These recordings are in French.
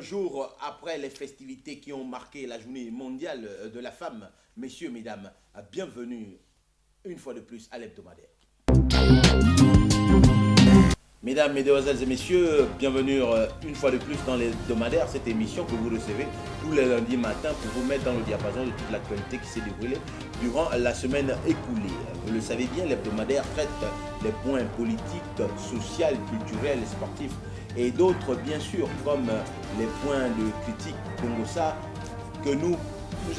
jour après les festivités qui ont marqué la journée mondiale de la femme, messieurs, mesdames, bienvenue une fois de plus à l'hebdomadaire. Mesdames, mesdemoiselles et messieurs, bienvenue une fois de plus dans l'hebdomadaire, cette émission que vous recevez tous les lundis matins pour vous mettre dans le diapason de toute l'actualité qui s'est déroulée durant la semaine écoulée. Vous le savez bien, l'hebdomadaire traite les points politiques, sociaux, culturels, sportifs et d'autres, bien sûr, comme les points de critique Congossa que nous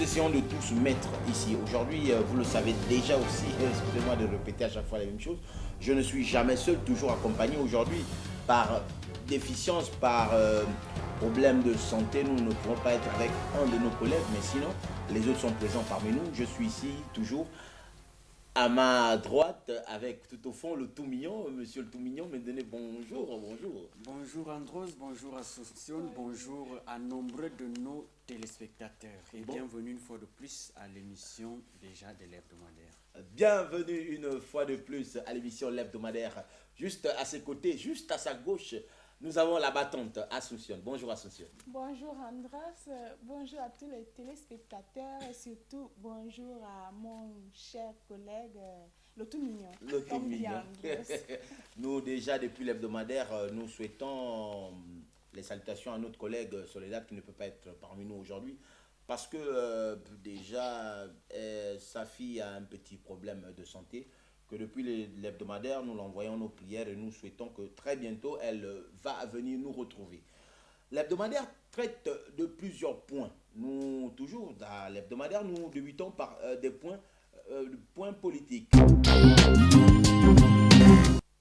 essayons de tous mettre ici. Aujourd'hui, vous le savez déjà aussi, excusez-moi de répéter à chaque fois la même chose, je ne suis jamais seul, toujours accompagné aujourd'hui par déficience, par problème de santé. Nous ne pourrons pas être avec un de nos collègues, mais sinon, les autres sont présents parmi nous. Je suis ici toujours à ma droite, avec tout au fond le tout mignon, monsieur le tout mignon, me donnez bonjour, bonjour. Bonjour Andros, bonjour Association, bonjour à nombreux de nos téléspectateurs et bienvenue une fois de plus à l'émission déjà de l'hebdomadaire. Bienvenue une fois de plus à l'émission l'hebdomadaire. Juste à ses côtés, juste à sa gauche, nous avons la battante Assonciation. Bonjour Assonciation. Bonjour Andras, bonjour à tous les téléspectateurs et surtout bonjour à mon cher collègue le tout mignon. Le tout mignon. Nous déjà depuis l'hebdomadaire, nous souhaitons les salutations à notre collègue Soledad qui ne peut pas être parmi nous aujourd'hui parce que déjà sa fille a un petit problème de santé. Que depuis l'hebdomadaire, nous l'envoyons nos prières et nous souhaitons que très bientôt, elle va venir nous retrouver. L'hebdomadaire traite de plusieurs points. Nous, toujours dans l'hebdomadaire, nous débutons par des points politiques.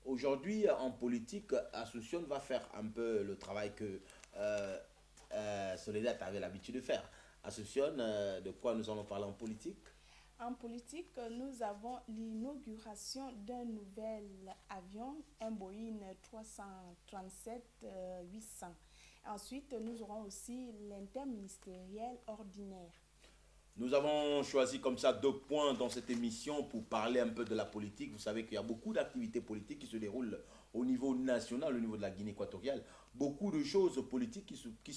Aujourd'hui, en politique, Association va faire un peu le travail que Soledad avait l'habitude de faire. Association, de quoi nous allons parler en politique? En politique, nous avons l'inauguration d'un nouvel avion, un Boeing 337-800. Ensuite, nous aurons aussi l'interministériel ordinaire. Nous avons choisi comme ça 2 points dans cette émission pour parler un peu de la politique. Vous savez qu'il y a beaucoup d'activités politiques qui se déroulent au niveau national, au niveau de la Guinée équatoriale. Beaucoup de choses politiques qui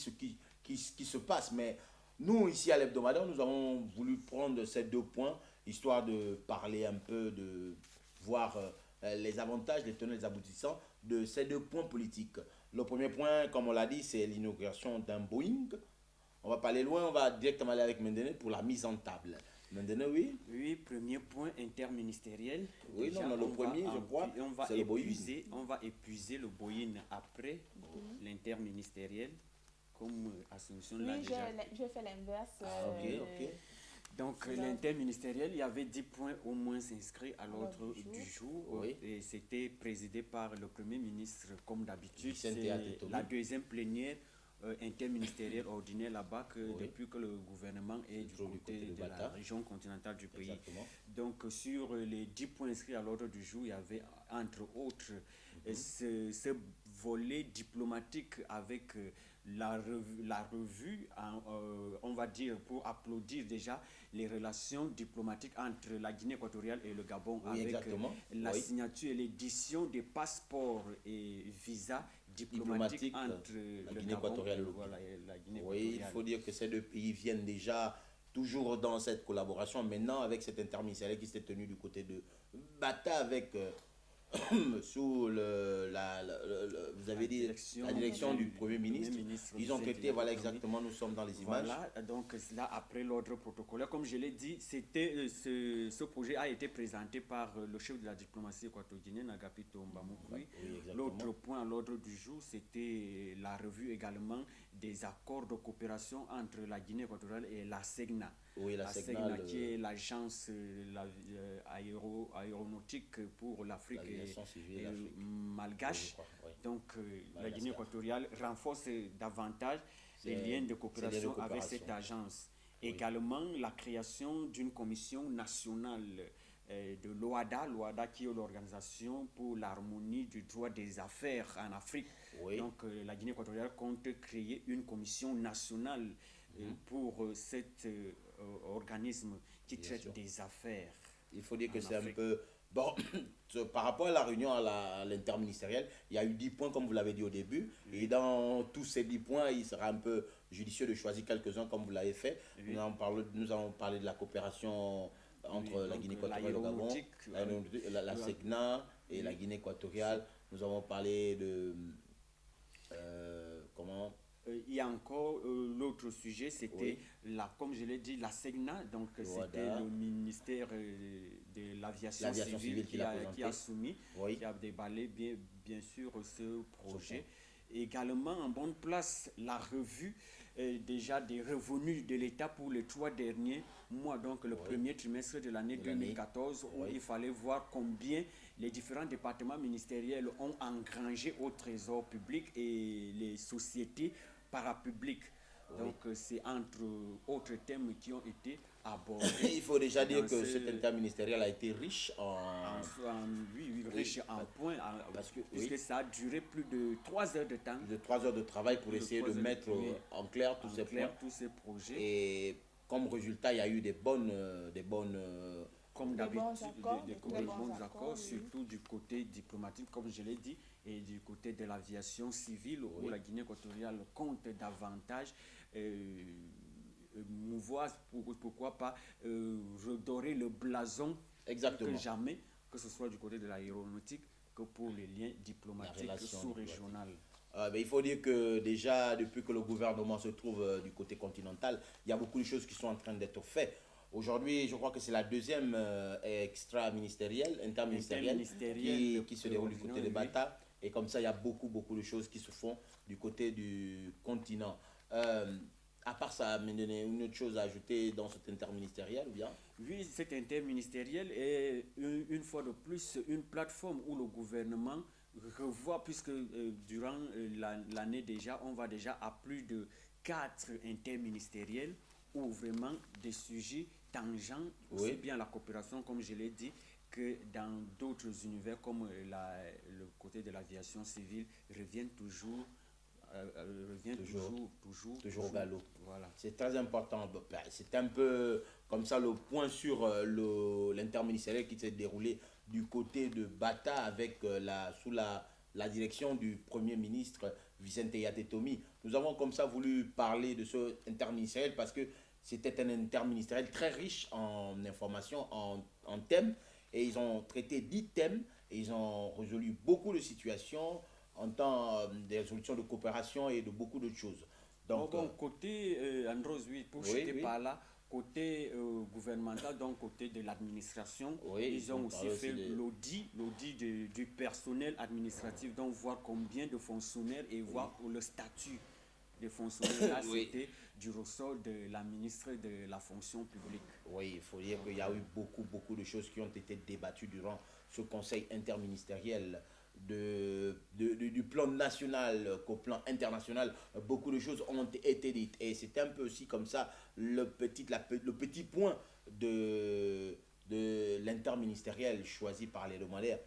se passent, mais nous, ici à l'hebdomadaire, nous avons voulu prendre ces 2 points, histoire de parler un peu, de voir les avantages, les tenants, les aboutissants de ces 2 points politiques. Le premier point, comme on l'a dit, c'est l'inauguration d'un Boeing. On va pas aller loin, on va directement aller avec Mendene pour la mise en table. Mendene, oui? Oui, premier point interministériel. Oui, déjà, non, le premier, je crois, c'est le Boeing. On va épuiser le Boeing après l'interministériel. Comme Assonciation l'a déjà. Je fais l'inverse. Ok. Donc l'interministériel, il y avait 10 points au moins inscrits à l'ordre du jour. Oui. Et c'était présidé par le Premier ministre comme d'habitude. C'est la 2e plénière interministérielle ordinaire là-bas depuis que le gouvernement est du côté de la région continentale du pays. Exactement. Donc sur les 10 points inscrits à l'ordre du jour, il y avait entre autres ce volet diplomatique avec la revue, on va dire, pour applaudir déjà les relations diplomatiques entre la Guinée équatoriale et le Gabon, avec la signature et l'édition des passeports et visas diplomatiques entre la le Guinée Gabon équatoriale et la Guinée équatoriale. Oui, il faut dire que ces 2 pays viennent déjà toujours dans cette collaboration. Maintenant, avec cet interministériel qui s'est tenu du côté de Bata avec sous vous avez dit la direction du Premier ministre. Ils ont traité, voilà exactement, nous sommes dans les images. Voilà, donc là, après l'ordre protocolaire, comme je l'ai dit, ce projet a été présenté par le chef de la diplomatie équatorienne, Agapito Mbamukui. L'autre point à l'ordre du jour, c'était la revue également des accords de coopération entre la Guinée équatoriale et la SEGNA. Oui, la SEGNA qui est l'agence aéronautique pour l'Afrique et malgache. Donc la Guinée équatoriale renforce davantage les liens de coopération avec cette agence. Également la création d'une commission nationale de l'OADA qui est l'Organisation pour l'harmonie du droit des affaires en Afrique. Donc la Guinée équatoriale compte créer une commission nationale pour cet organisme qui traite des affaires. Il faut dire que c'est un peu Bon, par rapport à la réunion à l'interministériel, il y a eu 10 points, comme vous l'avez dit au début. Et dans tous ces 10 points, il sera un peu judicieux de choisir quelques-uns, comme vous l'avez fait. Nous avons parlé de la coopération entre la Guinée équatoriale et le Gabon, la SEGNA et la Guinée équatoriale. Nous avons parlé de... comment il y a encore l'autre sujet, c'était, comme je l'ai dit, la SEGNA, donc c'était le ministère de l'aviation civile qui a soumis, qui a déballé bien sûr ce projet. Également, en bonne place, la revue déjà des revenus de l'État pour les 3 derniers mois, donc le premier trimestre de l'année 2014, où il fallait voir combien les différents départements ministériels ont engrangé au trésor public et les sociétés parapubliques. Donc c'est entre autres thèmes qui ont été abordés. Il faut déjà dire que cet interministériel a été riche riche en points, puisque ça a duré plus de 3 heures de temps. De 3 heures de travail pour essayer de mettre en clair tous ces points. Tous ces projets. Et comme résultat, il y a eu des bons accords, surtout du côté diplomatique, comme je l'ai dit, et du côté de l'aviation civile, où la Guinée équatoriale compte davantage mouvoir, pourquoi pas, redorer le blason que jamais, que ce soit du côté de l'aéronautique que pour les liens diplomatiques sous-régionaux. Il faut dire que déjà, depuis que le gouvernement se trouve du côté continental, il y a beaucoup de choses qui sont en train d'être faites. Aujourd'hui, je crois que c'est la deuxième interministérielle qui se déroule du côté de Bata. Et comme ça, il y a beaucoup de choses qui se font du côté du continent. À part ça, une autre chose à ajouter dans cet interministériel ou bien? Oui, cet interministériel est une fois de plus une plateforme où le gouvernement revoit, puisque durant l'année déjà, on va déjà à plus de 4 interministériels où vraiment des sujets tangents, aussi bien la coopération, comme je l'ai dit, que dans d'autres univers comme le côté de l'aviation civile reviennent toujours au galop. Voilà. C'est très important. C'est un peu comme ça le point sur l'interministériel qui s'est déroulé du côté de Bata avec sous la direction du Premier ministre Vicente Yatetomi. Nous avons comme ça voulu parler de ce interministériel parce que c'était un interministériel très riche en informations, en thèmes, et ils ont traité 10 thèmes et ils ont résolu beaucoup de situations en temps des résolutions de coopération et de beaucoup d'autres choses. Donc, côté Andros, pour jeter par là, côté gouvernemental, donc côté de l'administration, ils ont aussi fait l'audit du personnel administratif, donc voir combien de fonctionnaires et voir pour le statut des fonctionnaires. Là, c'était du ressort de la ministre de la fonction publique. Oui, il faut dire qu'il y a eu beaucoup de choses qui ont été débattues durant ce conseil interministériel. Du plan national qu'au plan international, beaucoup de choses ont été dites. Et c'est un peu aussi comme ça le petit point de l'interministériel choisi par les demandeurs.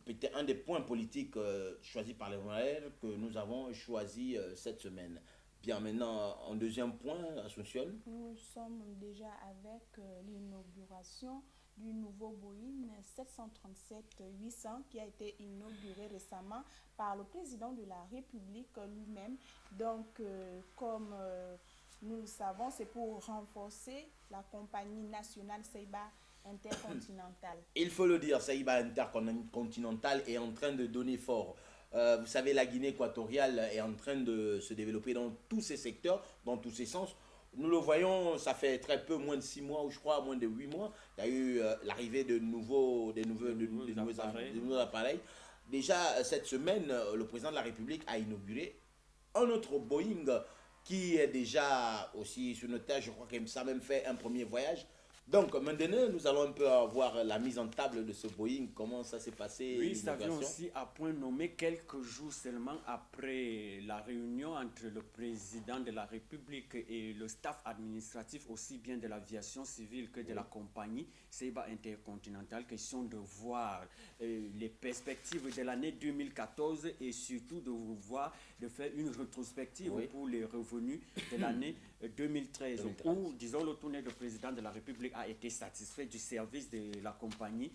Peut-être un des points politiques choisis par les demandeurs que nous avons choisi cette semaine. Bien, maintenant, en deuxième point, Asuncion. Nous sommes déjà avec l'inauguration du nouveau Boeing 737-800 qui a été inauguré récemment par le président de la République lui-même. Donc, comme nous le savons, c'est pour renforcer la compagnie nationale Seiba Intercontinental. Il faut le dire, Seiba Intercontinental est en train de donner fort. Vous savez, la Guinée équatoriale est en train de se développer dans tous ses secteurs, dans tous ses sens. Nous le voyons, ça fait très peu, moins de 6 mois, ou je crois, moins de 8 mois. Il y a eu l'arrivée de nouveaux appareils. Déjà, cette semaine, le président de la République a inauguré un autre Boeing qui est déjà aussi sur notre terre. Je crois que ça a même fait un premier voyage. Donc maintenant, nous allons un peu voir la mise en table de ce Boeing, comment ça s'est passé. Oui, ça vient aussi à point nommé quelques jours seulement après la réunion entre le président de la République et le staff administratif, aussi bien de l'aviation civile que de la compagnie Seiba Intercontinental, question de voir les perspectives de l'année 2014 et surtout de faire une rétrospective pour les revenus de l'année 2013, où, disons, le tournée du président de la République l'Afrique a été satisfait du service de la compagnie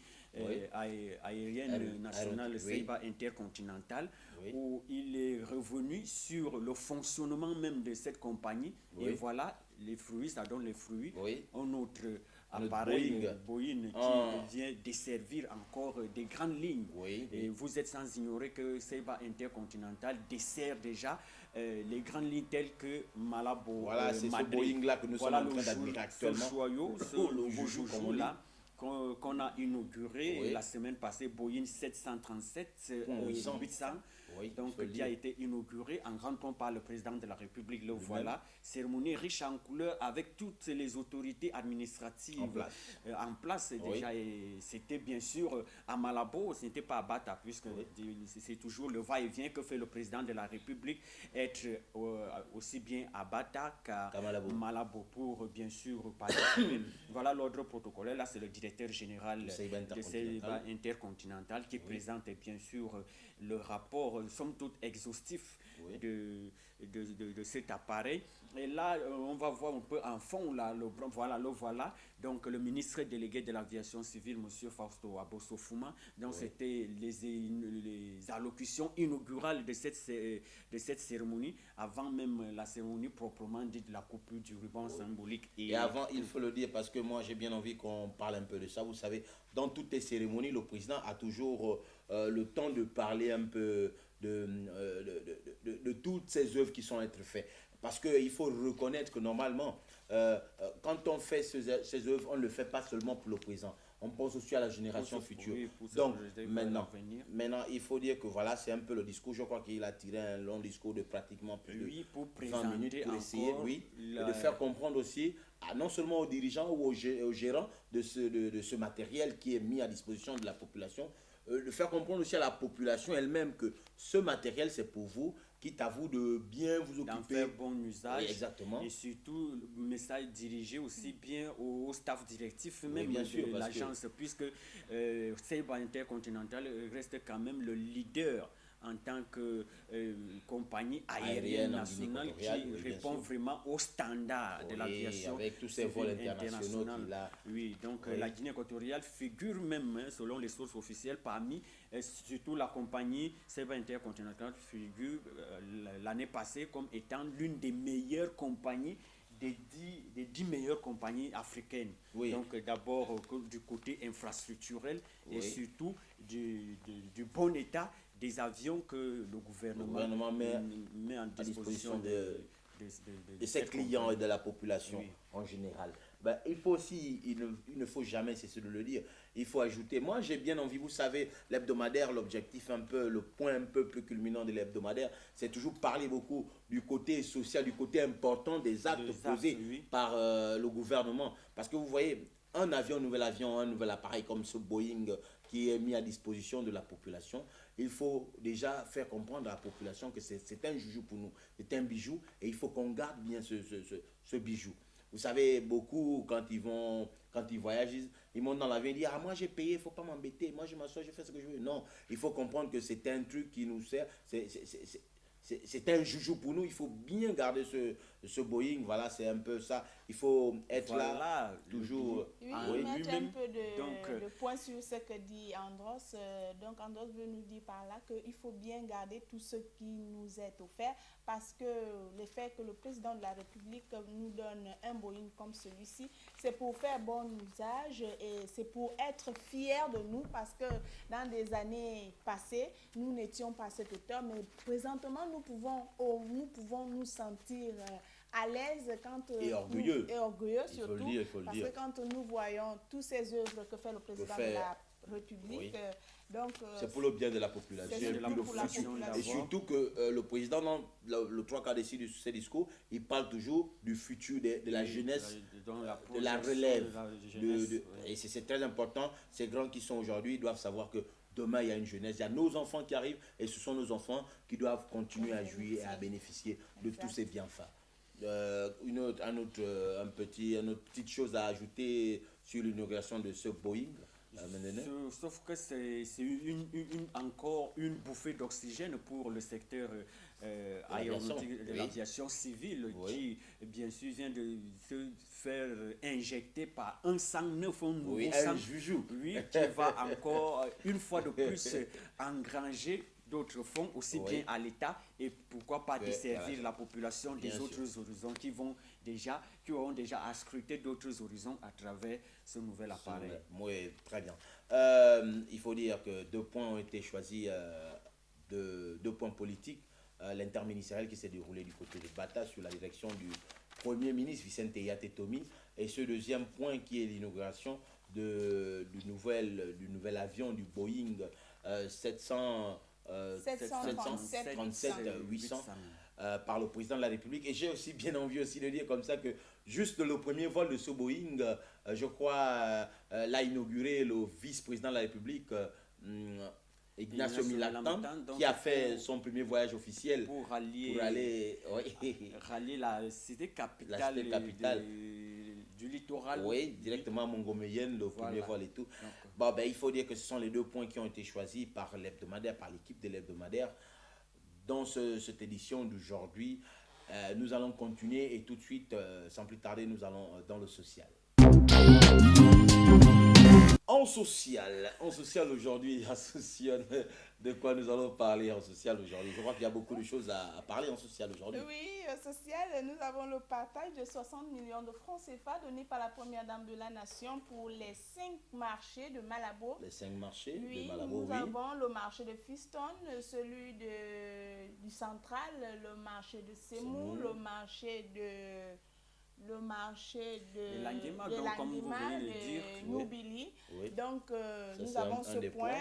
aérienne nationale Seiba Intercontinental, où il est revenu sur le fonctionnement même de cette compagnie. Et voilà, les fruits, ça donne les fruits. Notre appareil Boeing qui vient desservir encore des grandes lignes. Et vous êtes sans ignorer que Seiba Intercontinental dessert déjà les grandes lignes telles que Malabo, voilà, c'est ce Boeing-là que nous sommes en train d'admirer actuellement. Le joujou là qu'on a inauguré la semaine passée, Boeing 737 800, donc qui a été inauguré en grande pompe par le président de la République. Le voilà, cérémonie riche en couleurs avec toutes les autorités administratives en place déjà. Et c'était bien sûr à Malabo, ce n'était pas à Bata, puisque c'est toujours le va-et-vient que fait le président de la République, être aussi bien à Bata qu'à Malabo pour bien sûr participer. Voilà l'ordre protocolaire. Là, c'est le directeur général de Seiba Intercontinental qui présente bien sûr le rapport, somme toute exhaustif de cet appareil. Et là, on va voir un peu en fond, là, le voilà. Donc, le ministre délégué de l'aviation civile, M. Fausto Abosso-Fouma. Donc, c'était les allocutions inaugurales de cette cérémonie, avant même la cérémonie proprement dite de la coupure du ruban symbolique. Et avant, il faut le dire, parce que moi, j'ai bien envie qu'on parle un peu de ça. Vous savez, dans toutes les cérémonies, le président a toujours le temps de parler un peu de toutes ces œuvres qui sont à être faites. Parce qu'il faut reconnaître que normalement, quand on fait ces œuvres, on ne le fait pas seulement pour le présent. On pense aussi à la génération future. Donc, maintenant, il faut dire que voilà, c'est un peu le discours. Je crois qu'il a tiré un long discours de pratiquement plus de 20 minutes pour essayer de faire comprendre aussi, non seulement aux dirigeants ou aux gérants de ce matériel qui est mis à disposition de la population, de faire comprendre aussi à la population elle-même que ce matériel, c'est pour vous, quitte à vous de bien vous occuper. D'en faire bon usage. Oui, exactement. Et surtout, le message dirigé aussi bien au staff directif, même bien sûr, de l'agence, puisque Seiba Intercontinental reste quand même le leader en tant que compagnie aérienne nationale qui répond vraiment aux standards de l'aviation. Avec tous ces vols internationaux qu'il a. Oui, donc la Guinée équatoriale figure même, selon les sources officielles, parmi, surtout la compagnie Seiba Intercontinental figure l'année passée comme étant l'une des meilleures compagnies, des 10 meilleures compagnies africaines. Donc d'abord du côté infrastructurel et surtout du bon état des avions que le gouvernement met en disposition de ses clients et de la population en général. Il faut aussi, il ne faut jamais cesser de le dire, il faut ajouter, moi j'ai bien envie, vous savez, l'hebdomadaire, l'objectif un peu, le point un peu plus culminant de l'hebdomadaire, c'est toujours parler beaucoup du côté social, du côté important des actes posés par le gouvernement. Parce que vous voyez, un nouvel avion, un nouvel appareil comme ce Boeing qui est mis à disposition de la population, il faut déjà faire comprendre à la population que c'est un joujou pour nous, c'est un bijou et il faut qu'on garde bien ce bijou. Vous savez, beaucoup, quand ils voyagent, ils montent dans l'avion et disent « Ah, moi j'ai payé, il ne faut pas m'embêter, moi je m'assois, je fais ce que je veux. » Non, il faut comprendre que c'est un truc qui nous sert, c'est un joujou pour nous, il faut bien garder ce Boeing, voilà, c'est un peu ça. Il faut être là, toujours. Mettre un peu de point sur ce que dit Andros. Donc, Andros veut nous dire par là qu'il faut bien garder tout ce qui nous est offert parce que le fait que le président de la République nous donne un Boeing comme celui-ci, c'est pour faire bon usage et c'est pour être fiers de nous parce que dans des années passées, nous n'étions pas à cette hauteur, mais présentement, nous pouvons nous sentir à l'aise et orgueilleux. Surtout, parce que quand nous voyons toutes ces œuvres que fait le président de la République, donc c'est pour le bien de la population et surtout que le président dans le 3/4 de ses discours, il parle toujours du futur de la jeunesse, de la relève et c'est très important. Ces grands qui sont aujourd'hui doivent savoir que demain, il y a une jeunesse, il y a nos enfants qui arrivent et ce sont nos enfants qui doivent continuer à jouir et à bénéficier de tous ces bienfaits. Une autre petite chose à ajouter sur l'inauguration de ce Boeing. Sauf que c'est encore une bouffée d'oxygène pour le secteur aéronautique de l'aviation civile qui, bien sûr, vient de se faire injecter par un sang neuf, un nouveau sang, qui va encore, une fois de plus, engranger d'autres fonds, aussi bien à l'État, et pourquoi pas desservir la population des autres horizons qui auront déjà à scruter d'autres horizons à travers ce nouvel appareil. Oui, très bien. Il faut dire que 2 points ont été choisis, 2 points politiques. L'interministériel qui s'est déroulé du côté de Bata sous la direction du Premier ministre Vicente Eyate Tomi, et ce 2e point qui est l'inauguration du nouvel avion du Boeing 737-800 par le président de la République. Et j'ai aussi bien envie aussi de dire comme ça que juste le premier vol de ce Boeing, je crois, l'a inauguré le vice-président de la République, Ignacio Milatan, qui a fait son premier voyage officiel pour aller rallier la cité capitale, du littoral. Oui, directement à Montgomery, le premier vol et tout. Il faut dire que ce sont les 2 points qui ont été choisis par l'hebdomadaire, par l'équipe de l'hebdomadaire. Dans cette édition d'aujourd'hui, nous allons continuer et tout de suite, sans plus tarder, nous allons dans le social. En social aujourd'hui, de quoi nous allons parler en social aujourd'hui? Je crois qu'il y a beaucoup de choses à parler en social aujourd'hui. Oui, social, nous avons le partage de 60 millions de francs CFA donnés par la première dame de la nation pour les 5 marchés de Malabo. Les 5 marchés de Malabo, nous avons le marché de Fiston, celui du Central, le marché de Semou, le marché de Languima, de Noubili. Donc, nous avons ce point.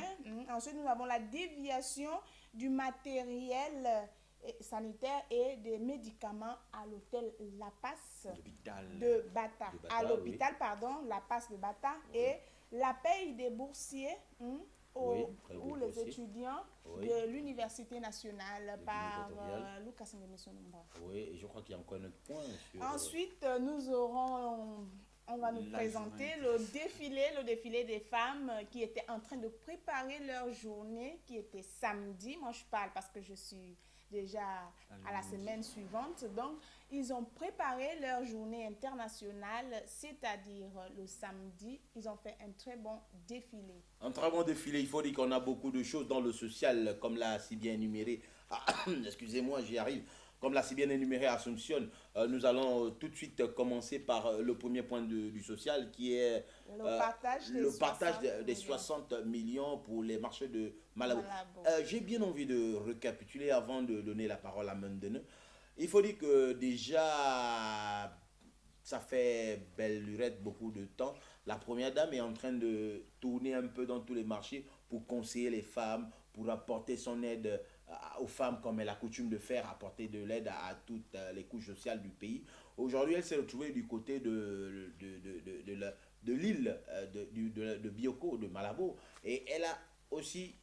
Ensuite, nous avons la déviation du matériel sanitaire et des médicaments à l'hôtel La Passe de Bata. À l'hôpital, La Passe de Bata. Et la paye des boursiers ou les étudiants de l'Université nationale par Lucas Ngemesonumba. Oui, et je crois qu'il y a encore un autre point. Ensuite, on va nous présenter le défilé des femmes qui étaient en train de préparer leur journée, qui était samedi. Moi, je parle parce que je suis déjà à la semaine suivante. Donc, ils ont préparé leur journée internationale, c'est-à-dire le samedi. Ils ont fait un très bon défilé. Un très bon défilé. Il faut dire qu'on a beaucoup de choses dans le social, comme l'a si bien énuméré. Excusez-moi, j'y arrive. Comme l'a si bien énuméré Assumption, nous allons tout de suite commencer par le premier point du social, qui est le partage des 60 millions pour les marchés de Malabo. J'ai bien envie de récapituler avant de donner la parole à Mendene. Il faut dire que déjà, ça fait belle lurette beaucoup de temps. La première dame est en train de tourner un peu dans tous les marchés pour conseiller les femmes, pour apporter son aide aux femmes comme elle a coutume de faire, apporter de l'aide à toutes les couches sociales du pays. Aujourd'hui, elle s'est retrouvée du côté de l'île de Bioko, de Malabo, et elle a aussi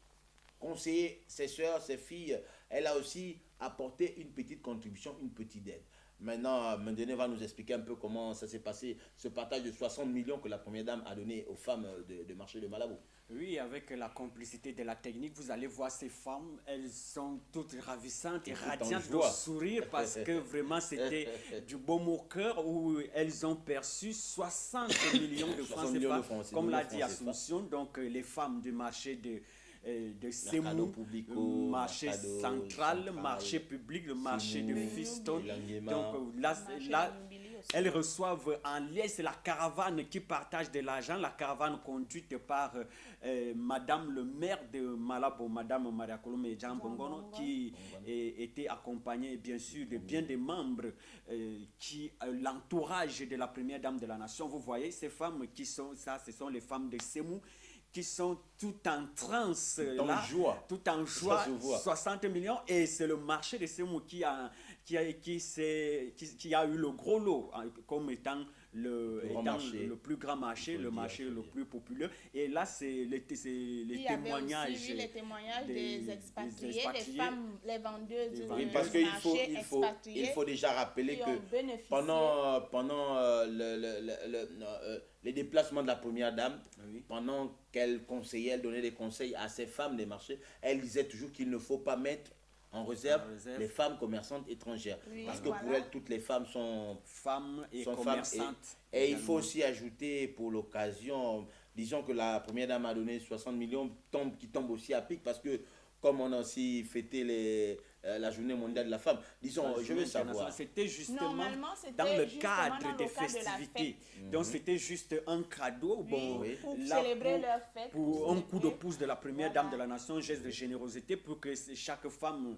conseillé ses soeurs, ses filles. Elle a aussi apporté une petite contribution, une petite aide. Maintenant, Mendene va nous expliquer un peu comment ça s'est passé, ce partage de 60 millions que la première dame a donné aux femmes de marché de Malabo. Oui, avec la complicité de la technique, vous allez voir ces femmes, elles sont toutes ravissantes et radiantes de sourire parce que vraiment c'était du baume au cœur où elles ont perçu 60 millions de francs CFA, comme l'a dit Assumption, donc les femmes du marché de Semou, marché central, marché public, le marché de Fiston. Donc là, elles reçoivent en liesse la caravane qui partage de l'argent, la caravane conduite par Madame le maire de Malabo, Madame Maria Kolome Jean Bongono, qui était accompagnée bien sûr de bien des membres l'entourage de la première dame de la nation. Vous voyez ces femmes qui sont ce sont les femmes de Semou, qui sont tout en transe, tout en joie, 60 millions, et c'est le marché de Semou qui a eu le gros lot, comme étant le plus grand marché, le marché le plus populaire. Et là, c'est les témoignages. Aussi, les témoignages des expatriés, les femmes, les vendeuses. Oui, parce qu'il faut déjà rappeler que pendant les déplacements de la première dame, pendant qu'elle conseillait, elle donnait des conseils à ces femmes des marchés, elle disait toujours qu'il ne faut pas mettre en réserve les femmes commerçantes étrangères. Parce que pour elle, toutes les femmes sont femmes et commerçantes. Et il faut aussi ajouter pour l'occasion, disons que la première dame a donné 60 millions, qui tombe aussi à pic parce que comme on a aussi fêté la journée mondiale de la femme, disons, je veux savoir. C'était justement dans le cadre des festivités. Donc c'était juste un cadeau pour célébrer leur fête. Pour un coup de pouce de la première dame de la nation, un geste de générosité pour que chaque femme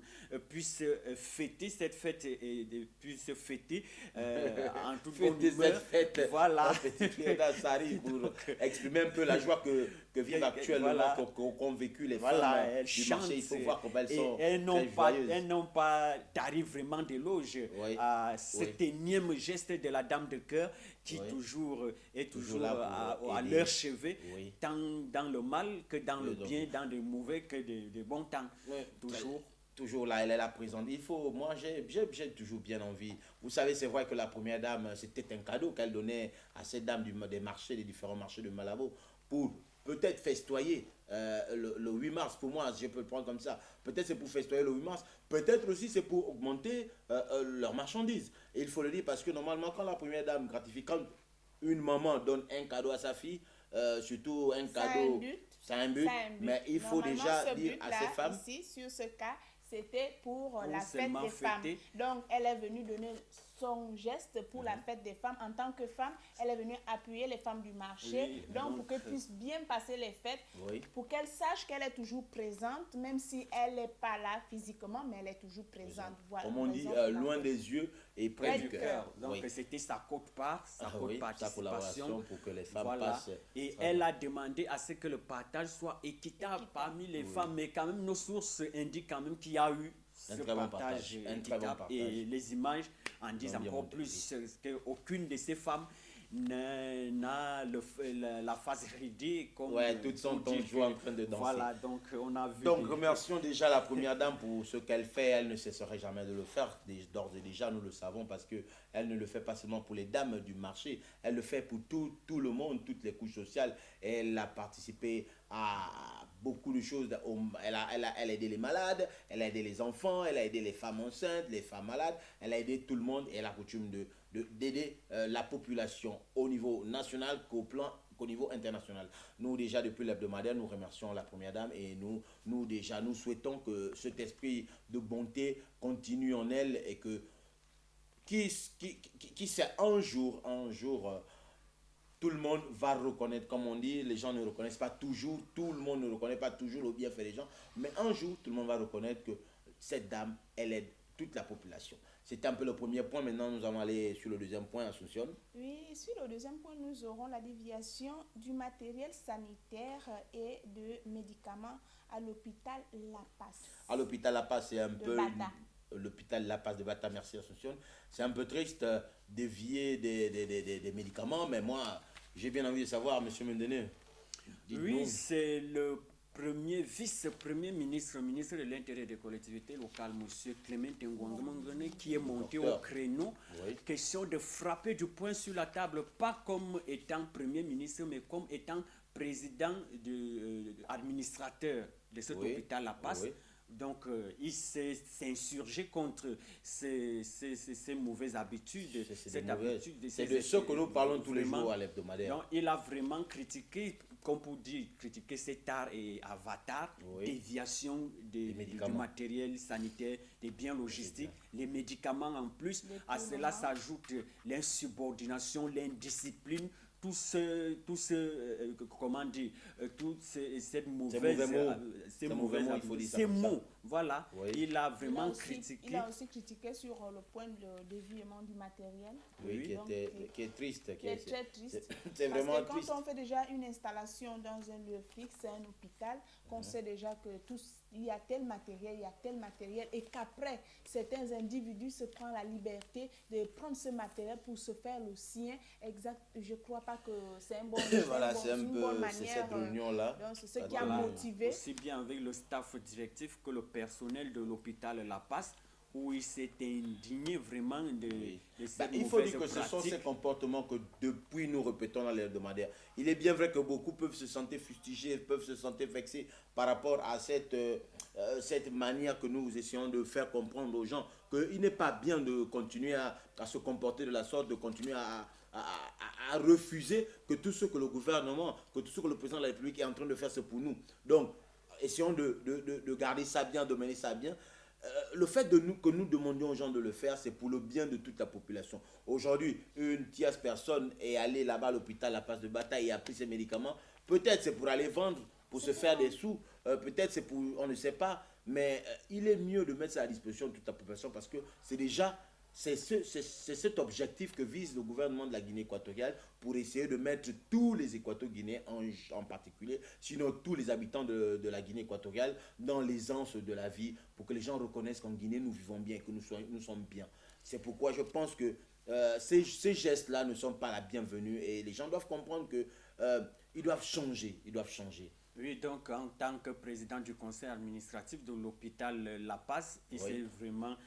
puisse fêter cette fête et puisse fêter en toute bonne humeur. Cette fête, voilà. Pour exprimer un peu la joie que vivent actuellement, qu'ont vécu les femmes du marché. Il faut voir comment elles sont elles n'ont pas tarif vraiment d'éloge à cet énième geste de la dame de cœur qui est toujours à leur chevet, tant dans le mal que dans le bien, dans le mauvais que de bons temps. Toujours là, elle est là présente. Moi, j'ai toujours bien envie. Vous savez, c'est vrai que la première dame, c'était un cadeau qu'elle donnait à cette dame des marchés, des différents marchés de Malabo, pour peut-être festoyer le 8 mars. Pour moi, je peux le prendre comme ça. Peut-être c'est pour festoyer le 8 mars. Peut-être aussi c'est pour augmenter leurs marchandises. Et il faut le dire parce que normalement, quand la première dame gratifie, quand une maman donne un cadeau à sa fille, surtout un cadeau, ça a un but. Mais il faut déjà dire à ces femmes. Ici, sur ce cas, c'était pour la fête des femmes. Donc, elle est venue donner son geste pour la fête des femmes. En tant que femme, elle est venue appuyer les femmes du marché. Donc, pour qu'elles puissent bien passer les fêtes, pour qu'elles sachent qu'elle est toujours présente, même si elle n'est pas là physiquement, mais elle est toujours présente. Voilà, comme on dit, loin des yeux et près du cœur. Donc, c'était sa quote-part, sa participation pour que les femmes passent. Et elle a demandé à ce que le partage soit équitable parmi les femmes, mais quand même, nos sources indiquent quand même qu'il y a eu ce partage équitable et les images en disent encore plus qu'aucune de ces femmes n'a la face ridée comme toutes sont toujours en train de danser. Voilà, donc on a vu. Donc remercions déjà la première dame pour ce qu'elle fait. Elle ne cesserait jamais de le faire. D'ores et déjà, nous le savons parce que elle ne le fait pas seulement pour les dames du marché. Elle le fait pour tout le monde, toutes les couches sociales. Elle a participé à beaucoup de choses. Elle a aidé les malades, elle a aidé les enfants, elle a aidé les femmes enceintes, les femmes malades. Elle a aidé tout le monde et elle a coutume d'aider la population au niveau national qu'au niveau international. Nous déjà depuis l'hebdomadaire, nous remercions la première dame et nous souhaitons que cet esprit de bonté continue en elle et que qui sait un jour tout le monde va reconnaître, comme on dit, les gens ne reconnaissent pas toujours, tout le monde ne reconnaît pas toujours le bienfait des gens, mais un jour tout le monde va reconnaître que cette dame, elle aide toute la population. C'était un peu le premier point. Maintenant, nous allons aller sur le deuxième point, Asuncion. Oui, sur le deuxième point, nous aurons la déviation du matériel sanitaire et de médicaments à l'hôpital La Paz. À l'hôpital La Paz, c'est un peu... L'hôpital La Paz de Bata, merci Asuncion. C'est un peu triste de dévier des médicaments, mais moi, j'ai bien envie de savoir, M. Mendene. Oui, c'est le vice-premier ministre de l'Intérieur et des collectivités locales, M. Clément Ngongomangone, qui est monté au créneau. Question de frapper du poing sur la table, pas comme étant premier ministre, mais comme étant président administrateur de cet hôpital La Paz. Donc, il s'est insurgé contre ces mauvaises habitudes. C'est de ce que nous parlons tous les jours à l'hebdomadaire. Donc, il a vraiment critiqué, comme pour dire, critiquer cet art et avatar, déviation du matériel sanitaire, des biens logistiques, les médicaments en plus. À cela s'ajoute l'insubordination, l'indiscipline, ces Voilà, Oui. il a vraiment critiqué. Il a aussi critiqué sur le point de déviement du matériel. Oui, Donc, qui est triste. Qui est très triste. C'est vraiment Parce que triste. quand on fait déjà une installation dans un lieu fixe, un hôpital, qu'on sait déjà que il y a tel matériel, et qu'après, certains individus se prennent la liberté de prendre ce matériel pour se faire le sien. Exact. Je ne crois pas que c'est un bon, Voilà, c'est un une peu bonne manière. cette réunion-là. Donc, c'est ce qui a motivé. Aussi bien avec le staff directif que le personnel de l'hôpital La Passe, où il s'est indigné vraiment de cette il faut dire que ce sont ces comportements que depuis nous répétons dans les hebdomadaires. Il est bien vrai que beaucoup peuvent se sentir fustigés, peuvent se sentir vexés par rapport à cette manière que nous essayons de faire comprendre aux gens qu'il n'est pas bien de continuer à se comporter de la sorte, de continuer à refuser que tout ce que le gouvernement, que tout ce que le président de la République est en train de faire, c'est pour nous. Donc, essayons de garder ça bien, de mener ça bien. Le fait que nous demandions aux gens de le faire, c'est pour le bien de toute la population. Aujourd'hui, une tierce personne est allée là-bas à l'hôpital, à la place de bataille, et a pris ses médicaments. Peut-être c'est pour aller vendre, pour se faire des sous. Peut-être c'est pour, on ne sait pas. Mais il est mieux de mettre ça à disposition de toute la population parce que c'est déjà... C'est cet objectif que vise le gouvernement de la Guinée équatoriale pour essayer de mettre tous les Équato-Guinéens en particulier, sinon tous les habitants de la Guinée équatoriale, dans l'aisance de la vie, pour que les gens reconnaissent qu'en Guinée, nous vivons bien, que nous sommes bien. C'est pourquoi je pense que ces gestes-là ne sont pas la bienvenue et les gens doivent comprendre qu'ils doivent changer. Ils doivent changer. Oui, donc en tant que président du conseil administratif de l'hôpital La Passe, il s'est vraiment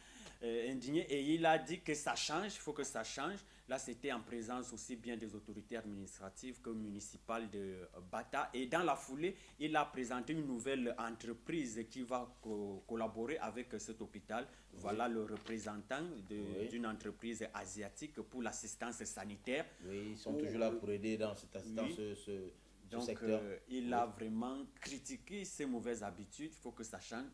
indigné et il a dit que ça change, il faut que ça change. Là, c'était en présence aussi bien des autorités administratives que municipales de Bata. Et dans la foulée, il a présenté une nouvelle entreprise qui va collaborer avec cet hôpital. Voilà le représentant d'une entreprise asiatique pour l'assistance sanitaire. Oui, ils sont toujours là pour aider dans cette assistance. Donc, il a vraiment critiqué ces mauvaises habitudes. Il faut que ça change.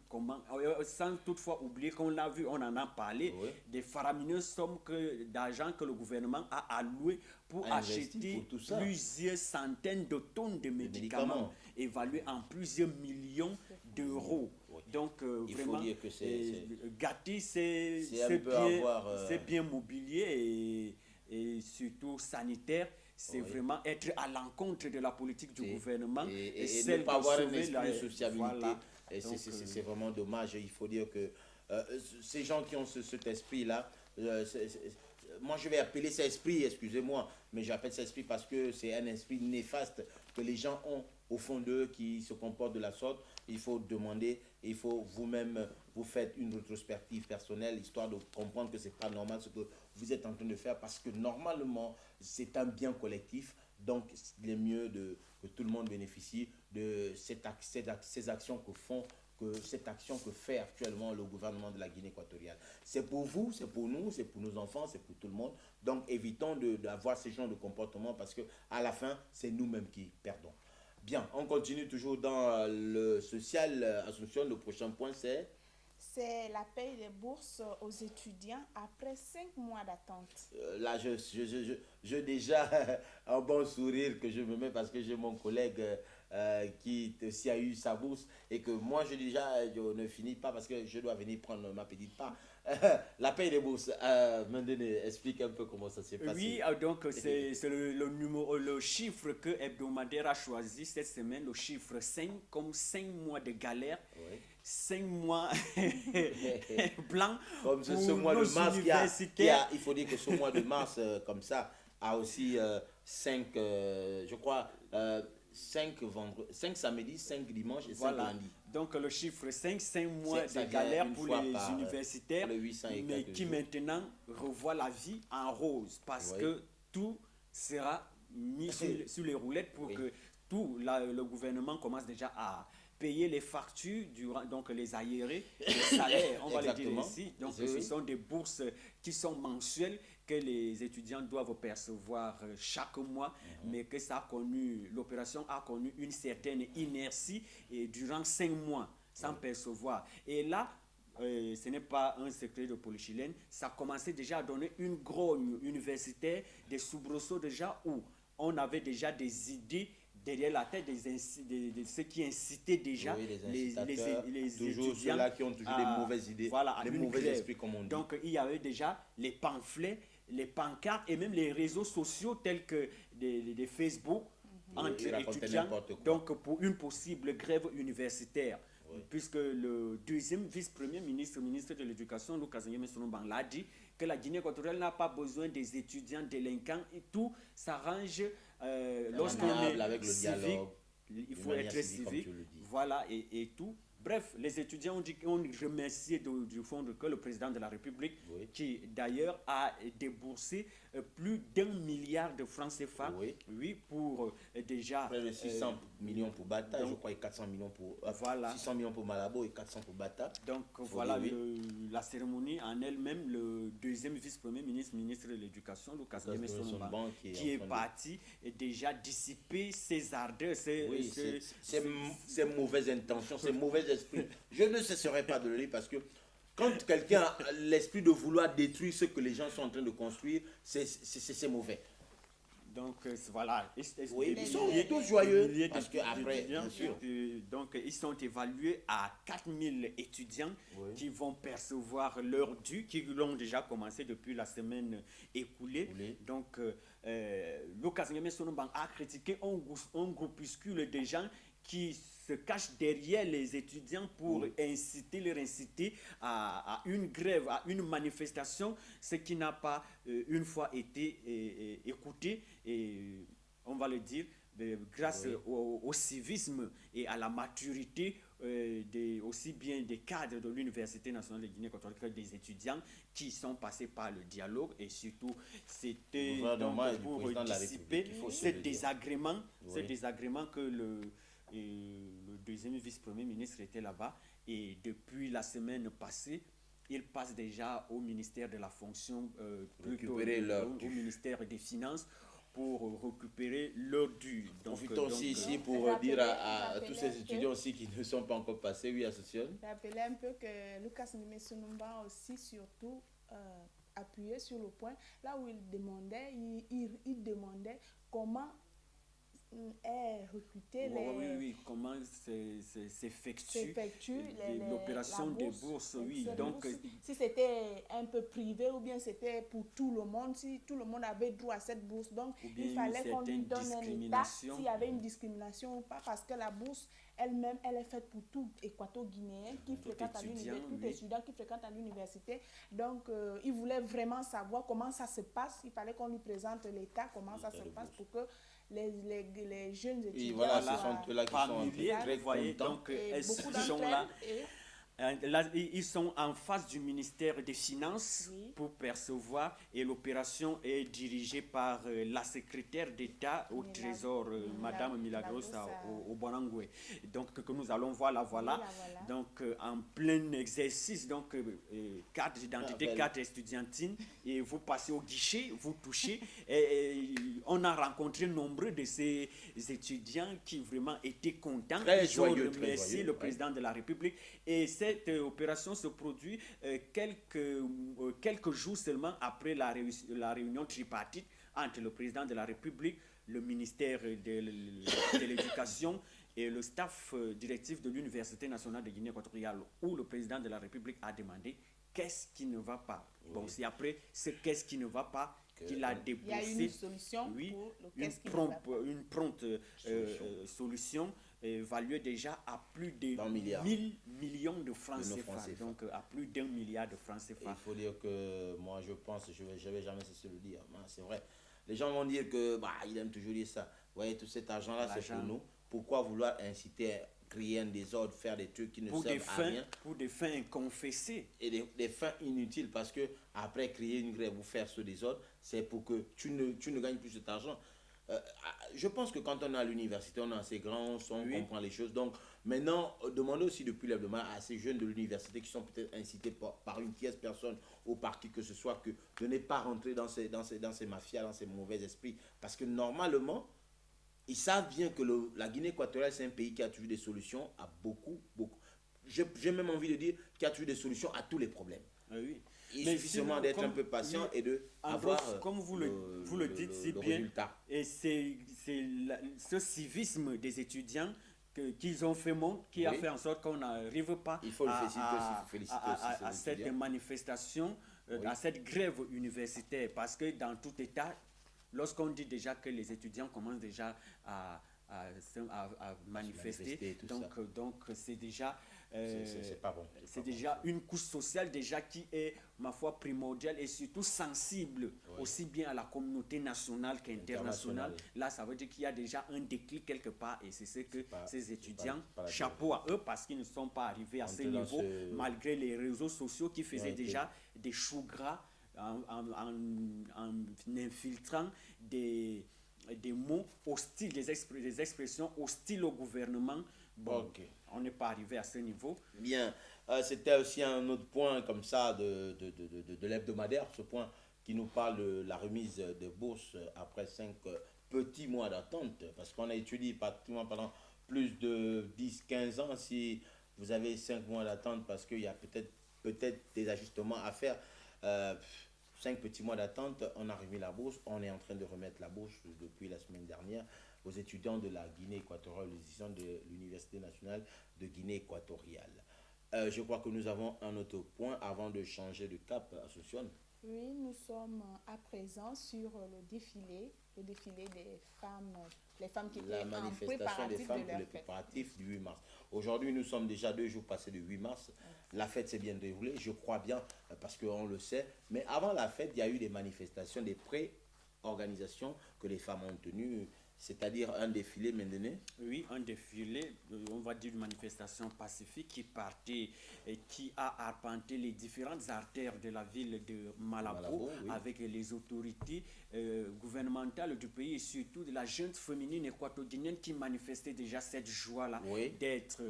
Sans toutefois oublier qu'on l'a vu, on en a parlé, des faramineuses sommes d'argent que le gouvernement a alloué pour acheter plusieurs centaines de tonnes de médicaments évalués en plusieurs millions d'euros. Donc, il vraiment, faut dire que Gatti, c'est bien mobilier et surtout sanitaire. C'est vraiment être à l'encontre de la politique du gouvernement et ne pas avoir un esprit de sociabilité. Voilà. C'est vraiment dommage. Il faut dire que ces gens qui ont cet esprit-là, moi je vais appeler cet esprit, excusez-moi, mais j'appelle cet esprit parce que c'est un esprit néfaste que les gens ont au fond d'eux qui se comportent de la sorte. Il faut demander, il faut vous-même vous faites une rétrospective personnelle histoire de comprendre que c'est pas normal ce que vous êtes en train de faire parce que normalement c'est un bien collectif, donc il est mieux que tout le monde bénéficie de ces actions cette action que fait actuellement le gouvernement de la Guinée équatoriale. C'est pour vous, c'est pour nous, c'est pour nos enfants, c'est pour tout le monde. Donc évitons d'avoir ces genres de comportements parce qu'à la fin, c'est nous-mêmes qui perdons. Bien, on continue toujours dans le social. Assumption, le prochain point c'est la paye des bourses aux étudiants après 5 mois d'attente. Là, j'ai déjà un bon sourire que je me mets parce que j'ai mon collègue qui aussi a eu sa bourse et que moi, je ne finis pas parce que je dois venir prendre ma petite part. La paye des bourses, Mendene, explique un peu comment ça s'est passé. Oui, donc c'est le chiffre que Hebdomadaire a choisi cette semaine, le chiffre 5, comme 5 mois de galère. Oui. 5 mois blancs. Comme ce mois de mars il faut dire que ce mois de mars, comme ça, a aussi 5, je crois, 5 samedis, 5 dimanches et 5 lundis. Donc le chiffre 5 mois de galère pour les universitaires, mais qui maintenant revoient la vie en rose parce que tout sera mis sur les roulettes pour que le gouvernement commence déjà à payer les factures, donc les aérés, les salaires, on va le dire ici. Donc ce sont des bourses qui sont mensuelles que les étudiants doivent percevoir chaque mois, mais que l'opération a connu une certaine inertie et durant 5 mois sans percevoir. Et là, ce n'est pas un secret de polychilène, ça commençait déjà à donner une grogne universitaire, des soubresauts déjà où on avait déjà des idées derrière la tête de ceux qui incitaient déjà les toujours ceux-là qui ont toujours des mauvaises idées, les mauvais esprits comme on dit. Donc il y avait déjà les pamphlets, les pancartes et même les réseaux sociaux tels que des Facebook entre étudiants, donc pour une possible grève universitaire. Puisque le deuxième vice-premier ministre de l'Éducation, Lucas Nyeme Sonobang, l'a dit que la Guinée équatoriale n'a pas besoin des étudiants délinquants et tout s'arrange lorsqu'on est avec le civique, dialogue, il faut être civique, voilà, et tout. Bref, les étudiants ont remercié du fond de cœur le président de la République, qui d'ailleurs a déboursé plus d'1 milliard de francs CFA, pour déjà... Près de 600 millions pour Bata, donc, je crois, et 400 millions pour... 600 millions pour Malabo et 400 pour Bata. Donc voilà, la cérémonie en elle-même, le deuxième vice-premier ministre de l'Éducation, Lucas Nyeme Sonobang, qui est parti et déjà dissiper ses ardeurs, ses mauvaises intentions, ses mauvaises esprits. Je ne cesserai pas de le lire parce que quand quelqu'un a l'esprit de vouloir détruire ce que les gens sont en train de construire, c'est mauvais. Donc voilà. Ils sont tous joyeux parce qu'après, bien sûr. Donc ils sont évalués à 4000 étudiants qui vont percevoir leur dû, qui l'ont déjà commencé depuis la semaine écoulée. Donc Lucas Nyeme Sonobang a critiqué un groupuscule de gens qui se cachent derrière les étudiants pour leur inciter à une grève, à une manifestation, ce qui n'a pas une fois été écouté, et on va le dire, grâce au civisme et à la maturité aussi bien des cadres de l'Université nationale de Guinée équatoriale que des étudiants qui sont passés par le dialogue, et surtout c'était pour dissiper ce désagrément que le deuxième vice-premier ministre était là-bas, et depuis la semaine passée, il passe déjà au ministère de la fonction, plutôt au ministère des Finances, pour récupérer leur dû. Profitons aussi ici pour dire à tous ces étudiants aussi qui ne sont pas encore passés, Association. Rappeler un peu que Lucas Nyeme Sonobang aussi surtout appuyé sur le point là où il demandait comment est recruté comment s'effectue l'opération des bourses. Donc si c'était un peu privé ou bien c'était pour tout le monde, si tout le monde avait droit à cette bourse, donc il fallait qu'on lui donne un état s'il y avait une discrimination ou pas, parce que la bourse elle-même, elle est faite pour tout équato-guinéen qui fréquente à l'université, tout étudiant qui fréquente à l'université. Donc il voulait vraiment savoir comment ça se passe. Il fallait qu'on lui présente l'état, comment ça se passe, pour que les jeunes étudiants ce sont eux-là qui sont très contents. Donc ils sont en face du ministère des Finances pour percevoir, et l'opération est dirigée par la secrétaire d'État au Trésor, Madame Milagrosa Obanangwe. Donc que nous allons voir, voilà. Donc en plein exercice, donc carte d'identité, carte estudiantine, et vous passez au guichet, vous touchez, et on a rencontré nombreux de ces étudiants qui vraiment étaient contents. Ils ont remercié le président de la République, et cette opération se produit quelques jours seulement après la réunion tripartite entre le président de la République, le ministère de l'Éducation et le staff directif de l'Université nationale de Guinée équatoriale, où le président de la République a demandé qu'est-ce qui ne va pas. Bon, c'est après ce qu'est-ce qui ne va pas qu'il a déboursé. Il y a une solution pour une prompte solution évalué déjà à plus de 1000 millions de francs CFA, donc à plus d'1 milliard de francs CFA. Il faut dire que moi je pense, je vais jamais cesser de le dire, c'est vrai. Les gens vont dire que il aime toujours dire ça. Vous voyez, tout cet argent-là, c'est pour nous. Pourquoi vouloir inciter, créer un désordre, faire des trucs qui ne servent à rien? Pour des fins inconfessées. Et des fins inutiles, parce que après créer une grève ou faire ce désordre, c'est pour que tu ne gagnes plus cet argent. Je pense que quand on est à l'université, on est assez grand, on comprend les choses. Donc maintenant, demandez aussi depuis l'abdomen à ces jeunes de l'université qui sont peut-être incités par une tierce personne ou par qui que ce soit, que de ne pas rentrer dans ces mafias, dans ces mauvais esprits. Parce que normalement, ils savent bien que la Guinée équatoriale, c'est un pays qui a toujours des solutions à beaucoup. j'ai même envie de dire qu'il y a toujours des solutions à tous les problèmes. Oui. Il suffit seulement d'être un peu patient et de avoir comme vous le dites si bien, résultat. Et c'est ce civisme des étudiants qu'ils ont fait montre, qui a fait en sorte qu'on n'arrive pas à cette manifestation, à cette grève universitaire. Parce que dans tout État, lorsqu'on dit déjà que les étudiants commencent déjà à manifester, donc c'est déjà... c'est pas bon. C'est déjà une couche sociale déjà qui est, ma foi, primordiale et surtout sensible aussi bien à la communauté nationale qu'internationale. Là, ça veut dire qu'il y a déjà un déclic quelque part et c'est ce que ces étudiants, chapeau à eux parce qu'ils ne sont pas arrivés à ce niveau malgré les réseaux sociaux qui faisaient déjà des choux gras en infiltrant des mots hostiles, des expressions hostiles au gouvernement. Bon, on n'est pas arrivé à ce niveau. Bien, c'était aussi un autre point comme ça de l'hebdomadaire, ce point qui nous parle de la remise de bourse après 5 petits mois d'attente, parce qu'on a étudié pratiquement pendant plus de 10-15 ans. Si vous avez 5 mois d'attente parce qu'il y a peut-être des ajustements à faire, 5 petits mois d'attente, on a remis la bourse, on est en train de remettre la bourse depuis la semaine dernière aux étudiants de la Guinée équatoriale, aux étudiants de l'Université nationale de Guinée équatoriale. Je crois que nous avons un autre point avant de changer de cap, Asuncion. Oui, nous sommes à présent sur le défilé des femmes, les femmes qui étaient la manifestation des femmes pour les préparatifs du 8 mars. Aujourd'hui, nous sommes déjà 2 jours passés du 8 mars. La fête s'est bien déroulée, je crois bien, parce qu'on le sait. Mais avant la fête, il y a eu des manifestations, des pré-organisations que les femmes ont tenues. C'est-à-dire un défilé maintenant? Oui, un défilé, on va dire une manifestation pacifique qui partait et qui a arpenté les différentes artères de la ville de Malabo avec les autorités gouvernementales du pays et surtout de la jeune féminine équatorienne qui manifestait déjà cette joie-là d'être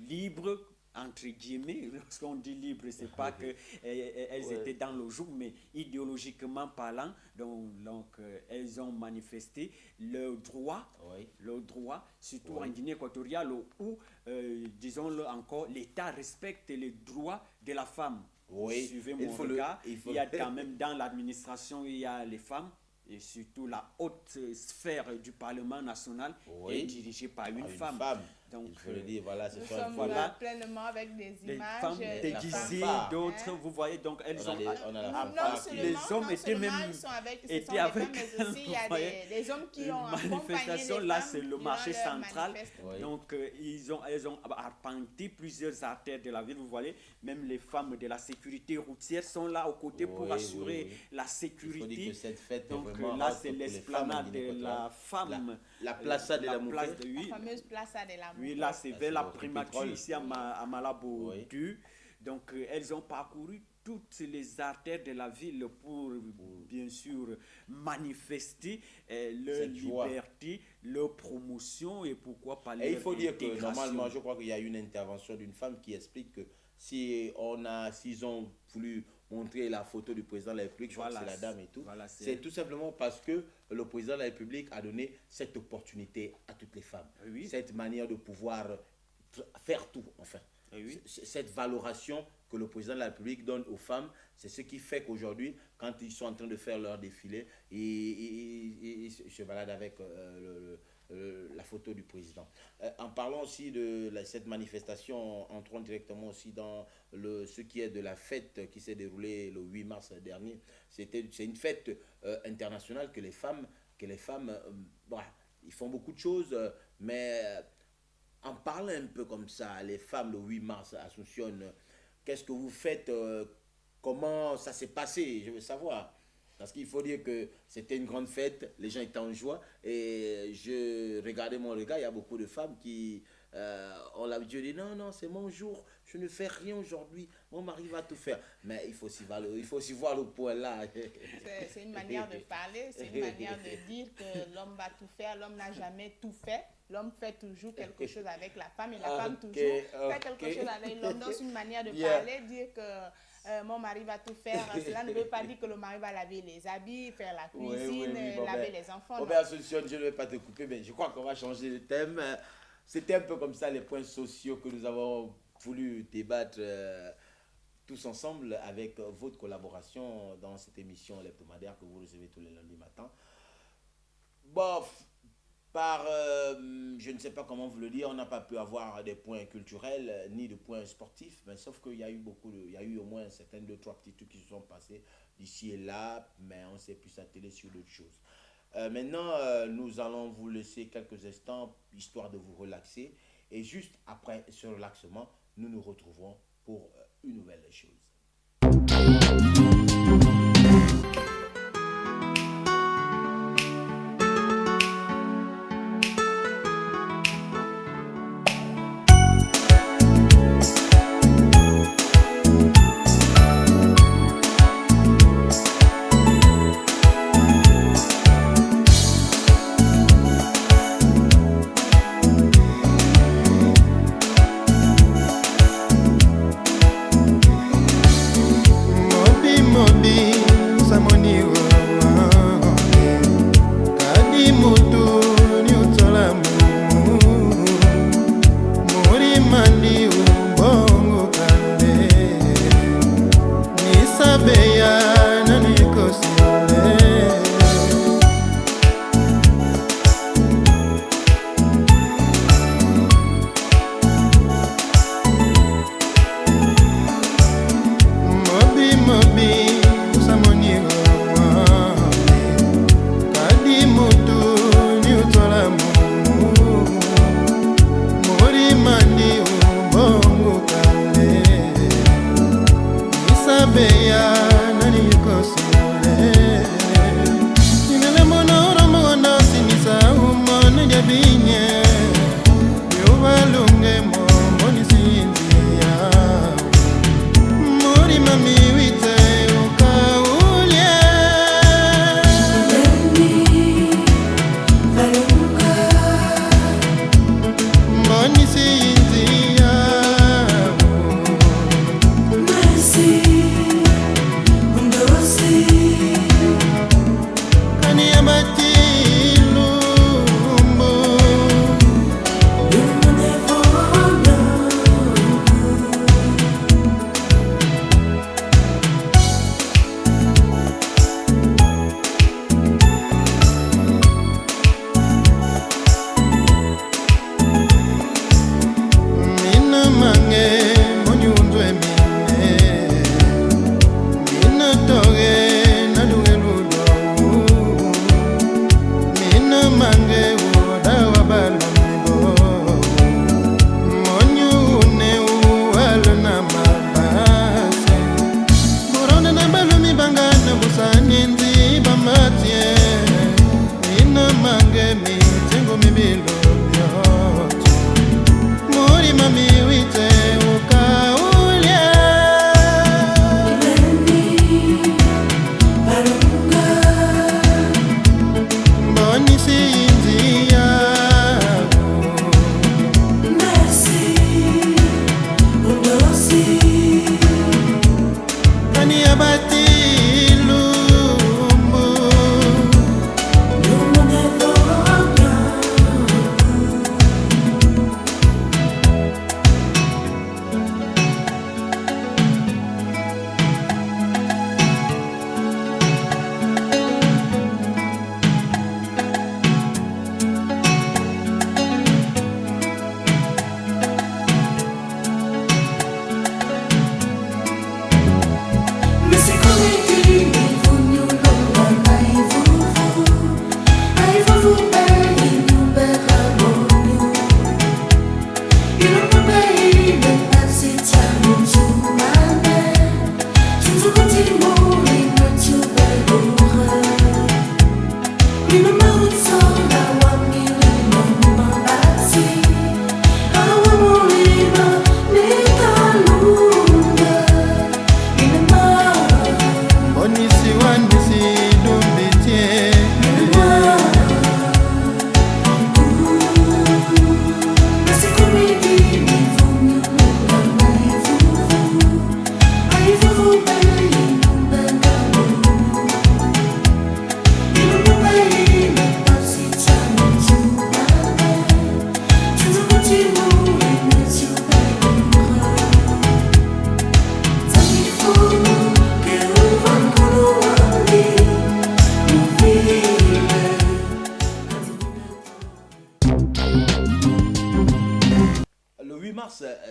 libre, entre guillemets. Lorsqu'on dit libre, c'est pas que elles étaient dans le joug, mais idéologiquement parlant, donc elles ont manifesté leur droit, surtout en Guinée équatoriale où, disons-le encore, l'État respecte les droits de la femme. Suivez mon regard, il y a quand même dans l'administration, il y a les femmes, et surtout la haute sphère du Parlement national est dirigée par une femme. Donc, il faut le dire, voilà, nous sommes pleinement avec des images. Femmes déguisées, d'autres, vous voyez, donc elles ont... Les hommes étaient même avec mais aussi il y a des hommes qui ont manifestation, là c'est le marché central. Donc elles ont arpenté plusieurs artères de la ville, vous voyez, même les femmes de la sécurité routière sont là aux côtés pour assurer la sécurité. Il faut dire que cette fête donc est vraiment là c'est l'esplanade de la femme. La Plaza de la Mujer. La fameuse Plaza de la Mujer. Oui, là c'est vers la primature ici à Malabo. Donc elles ont parcouru toutes les artères de la ville pour bien sûr manifester leur liberté, leur promotion et pourquoi pas leur intégration. Et il faut dire que normalement, je crois qu'il y a une intervention d'une femme qui explique que s'ils ont voulu montrer la photo du président de la République, je crois que c'est la dame et tout, c'est tout simplement parce que le président de la République a donné cette opportunité à toutes les femmes, cette manière de pouvoir faire tout, enfin. Cette valorisation que le président de la République donne aux femmes, c'est ce qui fait qu'aujourd'hui, quand ils sont en train de faire leur défilé, ils se baladent avec la photo du président. En parlant aussi de cette manifestation, entrons directement aussi dans ce qui est de la fête qui s'est déroulée le 8 mars dernier. C'est une fête internationale que les femmes ils font beaucoup de choses, mais en parlant un peu comme ça, les femmes le 8 mars à Asuncion, qu'est-ce que vous faites, comment ça s'est passé, je veux savoir. Parce qu'il faut dire que c'était une grande fête, les gens étaient en joie. Et je regardais mon regard, il y a beaucoup de femmes qui ont l'habitude de dire non, c'est mon jour, je ne fais rien aujourd'hui, mon mari va tout faire. Mais il faut aussi voir le point là. C'est une manière de parler, c'est une manière de dire que l'homme va tout faire, l'homme n'a jamais tout fait. L'homme fait toujours quelque chose avec la femme et la femme toujours fait quelque chose avec l'homme. Donc c'est une manière de parler, dire que mon mari va tout faire. Cela ne veut pas dire que le mari va laver les habits, faire la cuisine, laver les enfants. Asuncion, je ne vais pas te couper, mais je crois qu'on va changer de thème. C'était un peu comme ça les points sociaux que nous avons voulu débattre tous ensemble avec votre collaboration dans cette émission hebdomadaire que vous recevez tous les lundis matins. Bon, je ne sais pas comment vous le dire, on n'a pas pu avoir des points culturels ni de points sportifs, mais sauf qu'il y a eu il y a eu au moins certaines 2-3 petits trucs qui se sont passés d'ici et là, mais on s'est plus attelé sur d'autres choses. Maintenant, nous allons vous laisser quelques instants histoire de vous relaxer, et juste après ce relaxement, nous nous retrouverons pour une nouvelle chose. See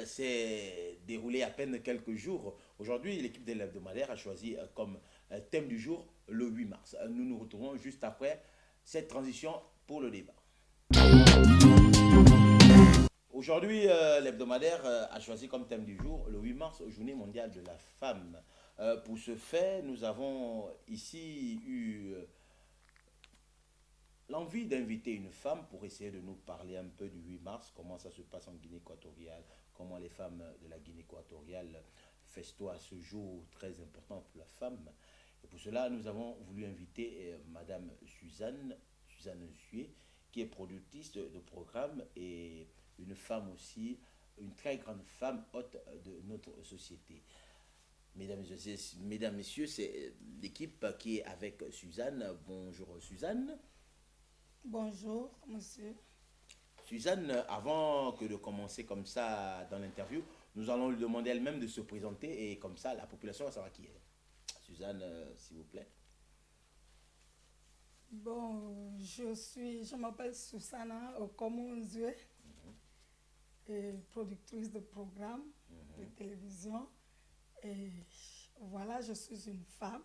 s'est déroulé à peine quelques jours. Aujourd'hui, l'équipe de l'hebdomadaire a choisi comme thème du jour le 8 mars. Nous nous retrouvons juste après cette transition pour le débat. Aujourd'hui, l'hebdomadaire a choisi comme thème du jour le 8 mars, journée mondiale de la femme. Pour ce fait, nous avons ici eu l'envie d'inviter une femme pour essayer de nous parler un peu du 8 mars, comment ça se passe en Guinée équatoriale, comment les femmes de la Guinée équatoriale festoient ce jour très important pour la femme. Et pour cela, nous avons voulu inviter Madame Suzanne Sué, qui est productrice de programme et une femme aussi, une très grande femme hôte de notre société. Mesdames, Messieurs, c'est l'équipe qui est avec Suzanne. Bonjour Suzanne. Bonjour, monsieur. Suzanne, avant que de commencer comme ça dans l'interview, nous allons lui demander elle-même de se présenter et comme ça, la population va savoir qui elle est. Suzanne, s'il vous plaît. Bon, je m'appelle Susanna Okomonzue, productrice de programmes de télévision. Et voilà, je suis une femme,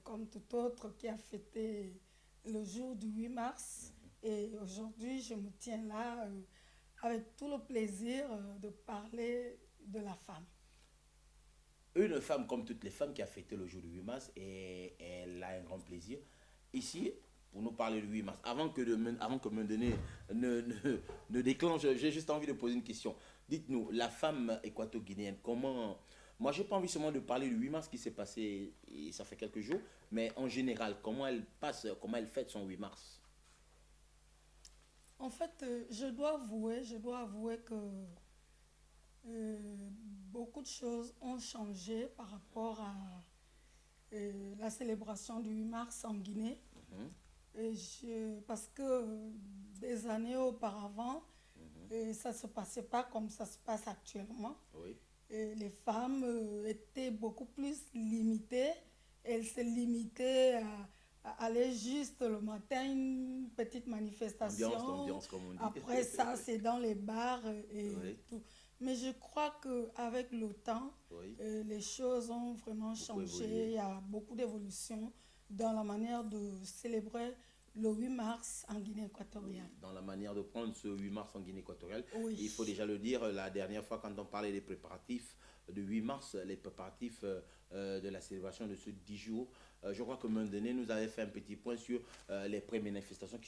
comme tout autre qui a fêté le jour du 8 mars. Et aujourd'hui, je me tiens là avec tout le plaisir de parler de la femme. Une femme comme toutes les femmes qui a fêté le jour du 8 mars et elle a un grand plaisir. Ici, pour nous parler du 8 mars, avant que me donner ne déclenche, j'ai juste envie de poser une question. Dites-nous, la femme équato-guinéenne, comment... Moi, je n'ai pas envie seulement de parler du 8 mars qui s'est passé, et ça fait quelques jours, mais en général, comment elle fête son 8 mars? En fait, je dois avouer que beaucoup de choses ont changé par rapport à la célébration du 8 mars en Guinée. Parce que des années auparavant, ça ne se passait pas comme ça se passe actuellement. Oui. Les femmes étaient beaucoup plus limitées. Elles se limitaient à aller juste le matin, une petite manifestation. Ambiance, comme on dit. Après ça, c'est dans les bars et Oui. tout. Mais je crois qu'avec le temps, Oui. les choses ont vraiment changé. Évolué. Il y a beaucoup d'évolutions dans la manière de célébrer le 8 mars en Guinée équatoriale. Dans la manière de prendre ce 8 mars en Guinée équatoriale. Oui. Il faut déjà le dire, la dernière fois quand on parlait des préparatifs du 8 mars, les préparatifs de la célébration de ce 10 jours, je crois que Mendené nous avait fait un petit point sur les pré-manifestations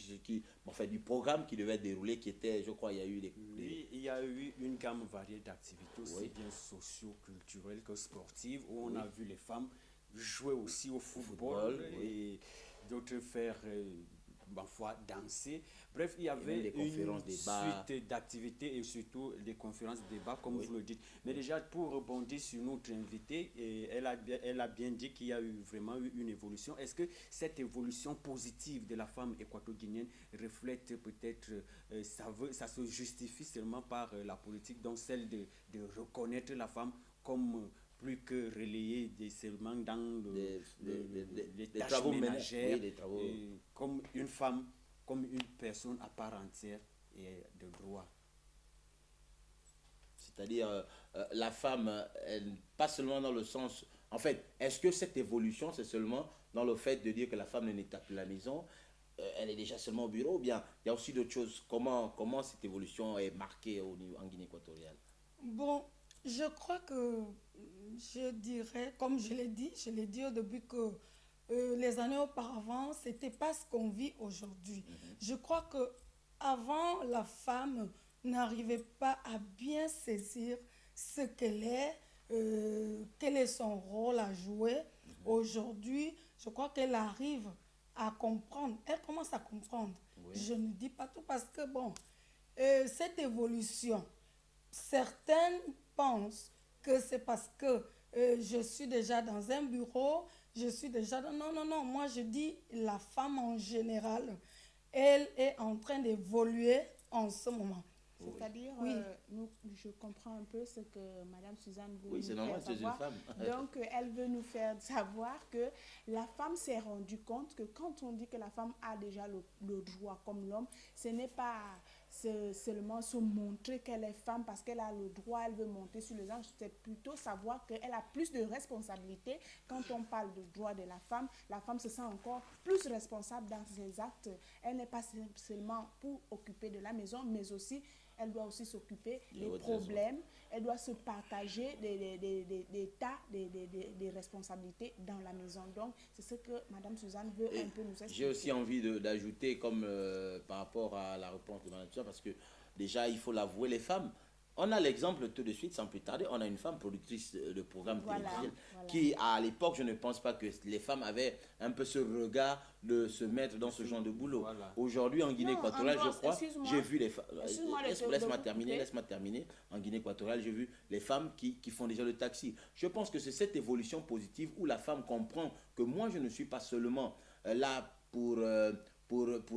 du programme qui devait être déroulé, qui était, je crois, il y a eu Oui, il y a eu une gamme variée d'activités, aussi Oui. bien socio-culturelles que sportives, où on a vu les femmes jouer aussi au football et d'autres faire parfois danser. Bref, il y avait des conférences, une débats. suite d'activités et surtout des conférences, débats, comme vous le dites. Mais déjà, pour rebondir sur notre invitée, elle a bien dit qu'il y a vraiment eu une évolution. Est-ce que cette évolution positive de la femme équato-guinéenne reflète peut-être, ça se justifie seulement par la politique, donc celle de reconnaître la femme comme plus que relayée seulement dans les tâches travaux ménagères, oui, les travaux. comme une femme, comme une personne à part entière et de droit. C'est-à-dire, la femme, pas seulement dans le sens... En fait, est-ce que cette évolution, c'est seulement dans le fait de dire que la femme n'est pas plus à la maison, elle est déjà seulement au bureau, ou bien il y a aussi d'autres choses? Comment cette évolution est marquée en Guinée équatoriale? Bon, je crois que je dirais, comme je l'ai dit au début que les années auparavant, ce n'était pas ce qu'on vit aujourd'hui. Je crois que avant la femme n'arrivait pas à bien saisir ce qu'elle est, quel est son rôle à jouer. Aujourd'hui, je crois qu'elle arrive à comprendre. Elle commence à comprendre. Oui. Je ne dis pas tout parce que, bon, cette évolution, certaines pensent que c'est parce que je suis déjà dans un bureau, je suis déjà dans... Non, moi je dis la femme en général, elle est en train d'évoluer en ce moment. C'est-à-dire, Oui. je comprends un peu ce que Madame Suzanne veut Oui, nous c'est normal, faire c'est une savoir. femme. Donc, elle veut nous faire savoir que la femme s'est rendue compte que quand on dit que la femme a déjà le droit comme l'homme, ce n'est pas seulement se montrer qu'elle est femme parce qu'elle a le droit, elle veut monter sur les anges. C'est plutôt savoir qu'elle a plus de responsabilités. Quand on parle de droit de la femme se sent encore plus responsable dans ses actes. Elle n'est pas seulement pour occuper de la maison, mais aussi elle doit aussi s'occuper des problèmes, elle doit se partager des tas de responsabilités dans la maison. Donc, c'est ce que Mme Suzanne veut un peu nous expliquer. J'ai aussi envie d'ajouter, comme par rapport à la réponse de Mme Suzanne, parce que déjà, il faut l'avouer, les femmes, on a l'exemple tout de suite, sans plus tarder, on a une femme productrice de programmes télévisuels qui, à l'époque, je ne pense pas que les femmes avaient un peu ce regard de se mettre dans ce genre de boulot. Aujourd'hui, en Guinée équatoriale, je crois, j'ai vu les femmes... Laisse-moi terminer. En Guinée équatoriale, j'ai vu les femmes qui font déjà le taxi. Je pense que c'est cette évolution positive où la femme comprend que moi, je ne suis pas seulement là pour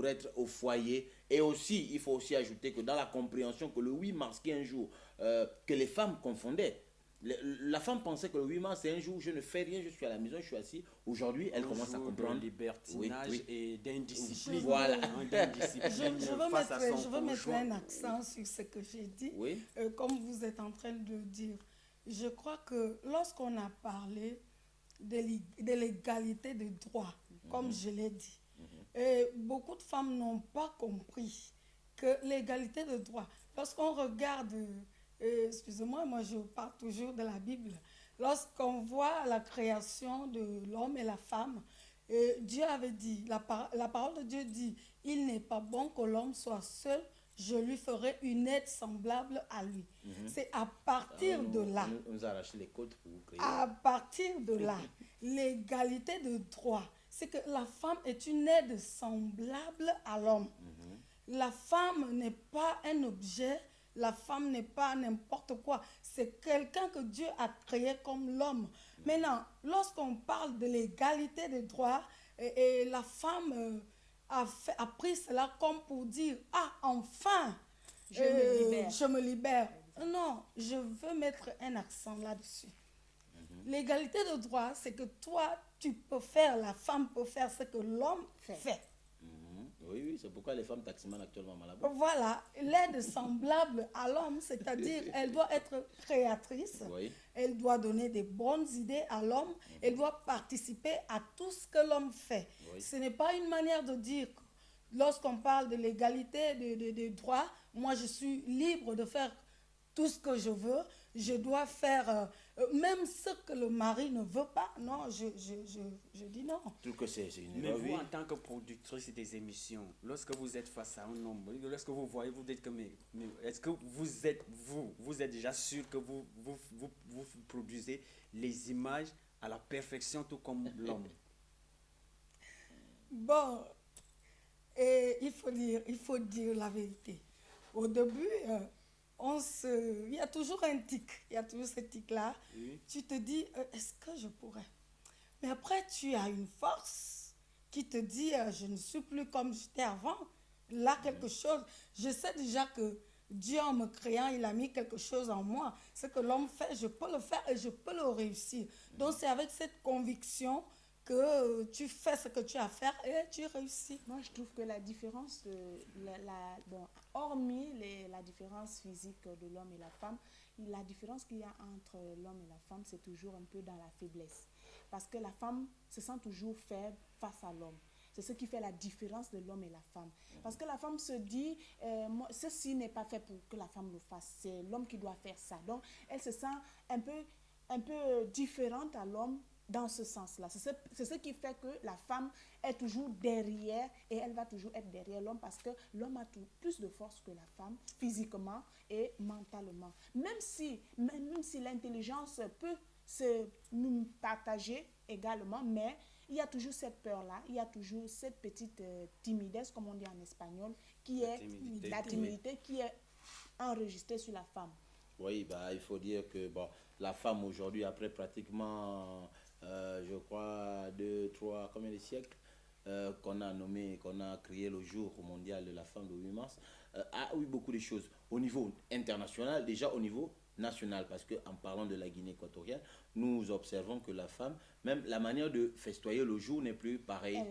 être au foyer. Et aussi, il faut aussi ajouter que dans la compréhension que le 8 mars, qui est un jour que les femmes confondaient, la femme pensait que le 8 mars, c'est un jour où je ne fais rien, je suis à la maison, je suis assis. Aujourd'hui, elle commence à comprendre. De libertinage et d'indiscipline. Voilà. Je veux mettre un accent sur ce que j'ai dit. Oui. Comme vous êtes en train de dire, je crois que lorsqu'on a parlé de l'égalité de droits, comme je l'ai dit, beaucoup de femmes n'ont pas compris que l'égalité de droits, lorsqu'on regarde, excusez-moi, moi je parle toujours de la Bible, lorsqu'on voit la création de l'homme et la femme, Dieu avait dit, la parole de Dieu dit, il n'est pas bon que l'homme soit seul, je lui ferai une aide semblable à lui. C'est à partir de là, on nous a arraché les côtes pour vous créer. À partir de là, l'égalité de droits, c'est que la femme est une aide semblable à l'homme. La femme n'est pas un objet, la femme n'est pas n'importe quoi. C'est quelqu'un que Dieu a créé comme l'homme. Maintenant, lorsqu'on parle de l'égalité des droits, et la femme a pris cela comme pour dire, ah, enfin, je me libère. Non, je veux mettre un accent là-dessus. L'égalité de droit, c'est que toi, tu peux faire, la femme peut faire ce que l'homme fait. Oui, c'est pourquoi les femmes taximanes actuellement malades. Voilà, l'aide semblable à l'homme, c'est-à-dire elle doit être créatrice, elle doit donner des bonnes idées à l'homme, elle doit participer à tout ce que l'homme fait. Ce n'est pas une manière de dire que lorsqu'on parle de l'égalité des droits, moi je suis libre de faire tout ce que je veux, je dois faire même ce que le mari ne veut pas. Non, je dis non. Tout que c'est une Mais vous, en tant que productrice des émissions, lorsque vous êtes face à un homme, lorsque vous voyez, vous dites que mais est-ce que vous êtes déjà sûr que vous produisez les images à la perfection tout comme l'homme? Bon, et il faut dire la vérité. Au début, il y a toujours un tic, il y a toujours ce tic-là. Tu te dis, est-ce que je pourrais? Mais après, tu as une force qui te dit, je ne suis plus comme j'étais avant. Là, quelque chose, je sais déjà que Dieu, en me créant, il a mis quelque chose en moi. Ce que l'homme fait, je peux le faire et je peux le réussir. Donc, c'est avec cette conviction que tu fais ce que tu as à faire et tu réussis. Moi, je trouve que la différence, hormis la différence physique de l'homme et la femme, la différence qu'il y a entre l'homme et la femme, c'est toujours un peu dans la faiblesse. Parce que la femme se sent toujours faible face à l'homme. C'est ce qui fait la différence de l'homme et la femme. Parce que la femme se dit, ceci n'est pas fait pour que la femme le fasse. C'est l'homme qui doit faire ça. Donc, elle se sent un peu différente à l'homme dans ce sens-là. C'est ce qui fait que la femme est toujours derrière et elle va toujours être derrière l'homme parce que l'homme a plus de force que la femme, physiquement et mentalement. Même si l'intelligence peut se partager également, mais il y a toujours cette peur-là, il y a toujours cette petite timidesse, comme on dit en espagnol, qui est la timidité qui est enregistrée sur la femme. Oui, il faut dire que la femme aujourd'hui, après pratiquement, je crois, 2, 3, combien de siècles qu'on a créé le jour mondial de la femme le 8 mars, a eu beaucoup de choses au niveau international, déjà au niveau national, parce qu'en parlant de la Guinée équatoriale, nous observons que la femme, même la manière de festoyer le jour n'est plus pareille.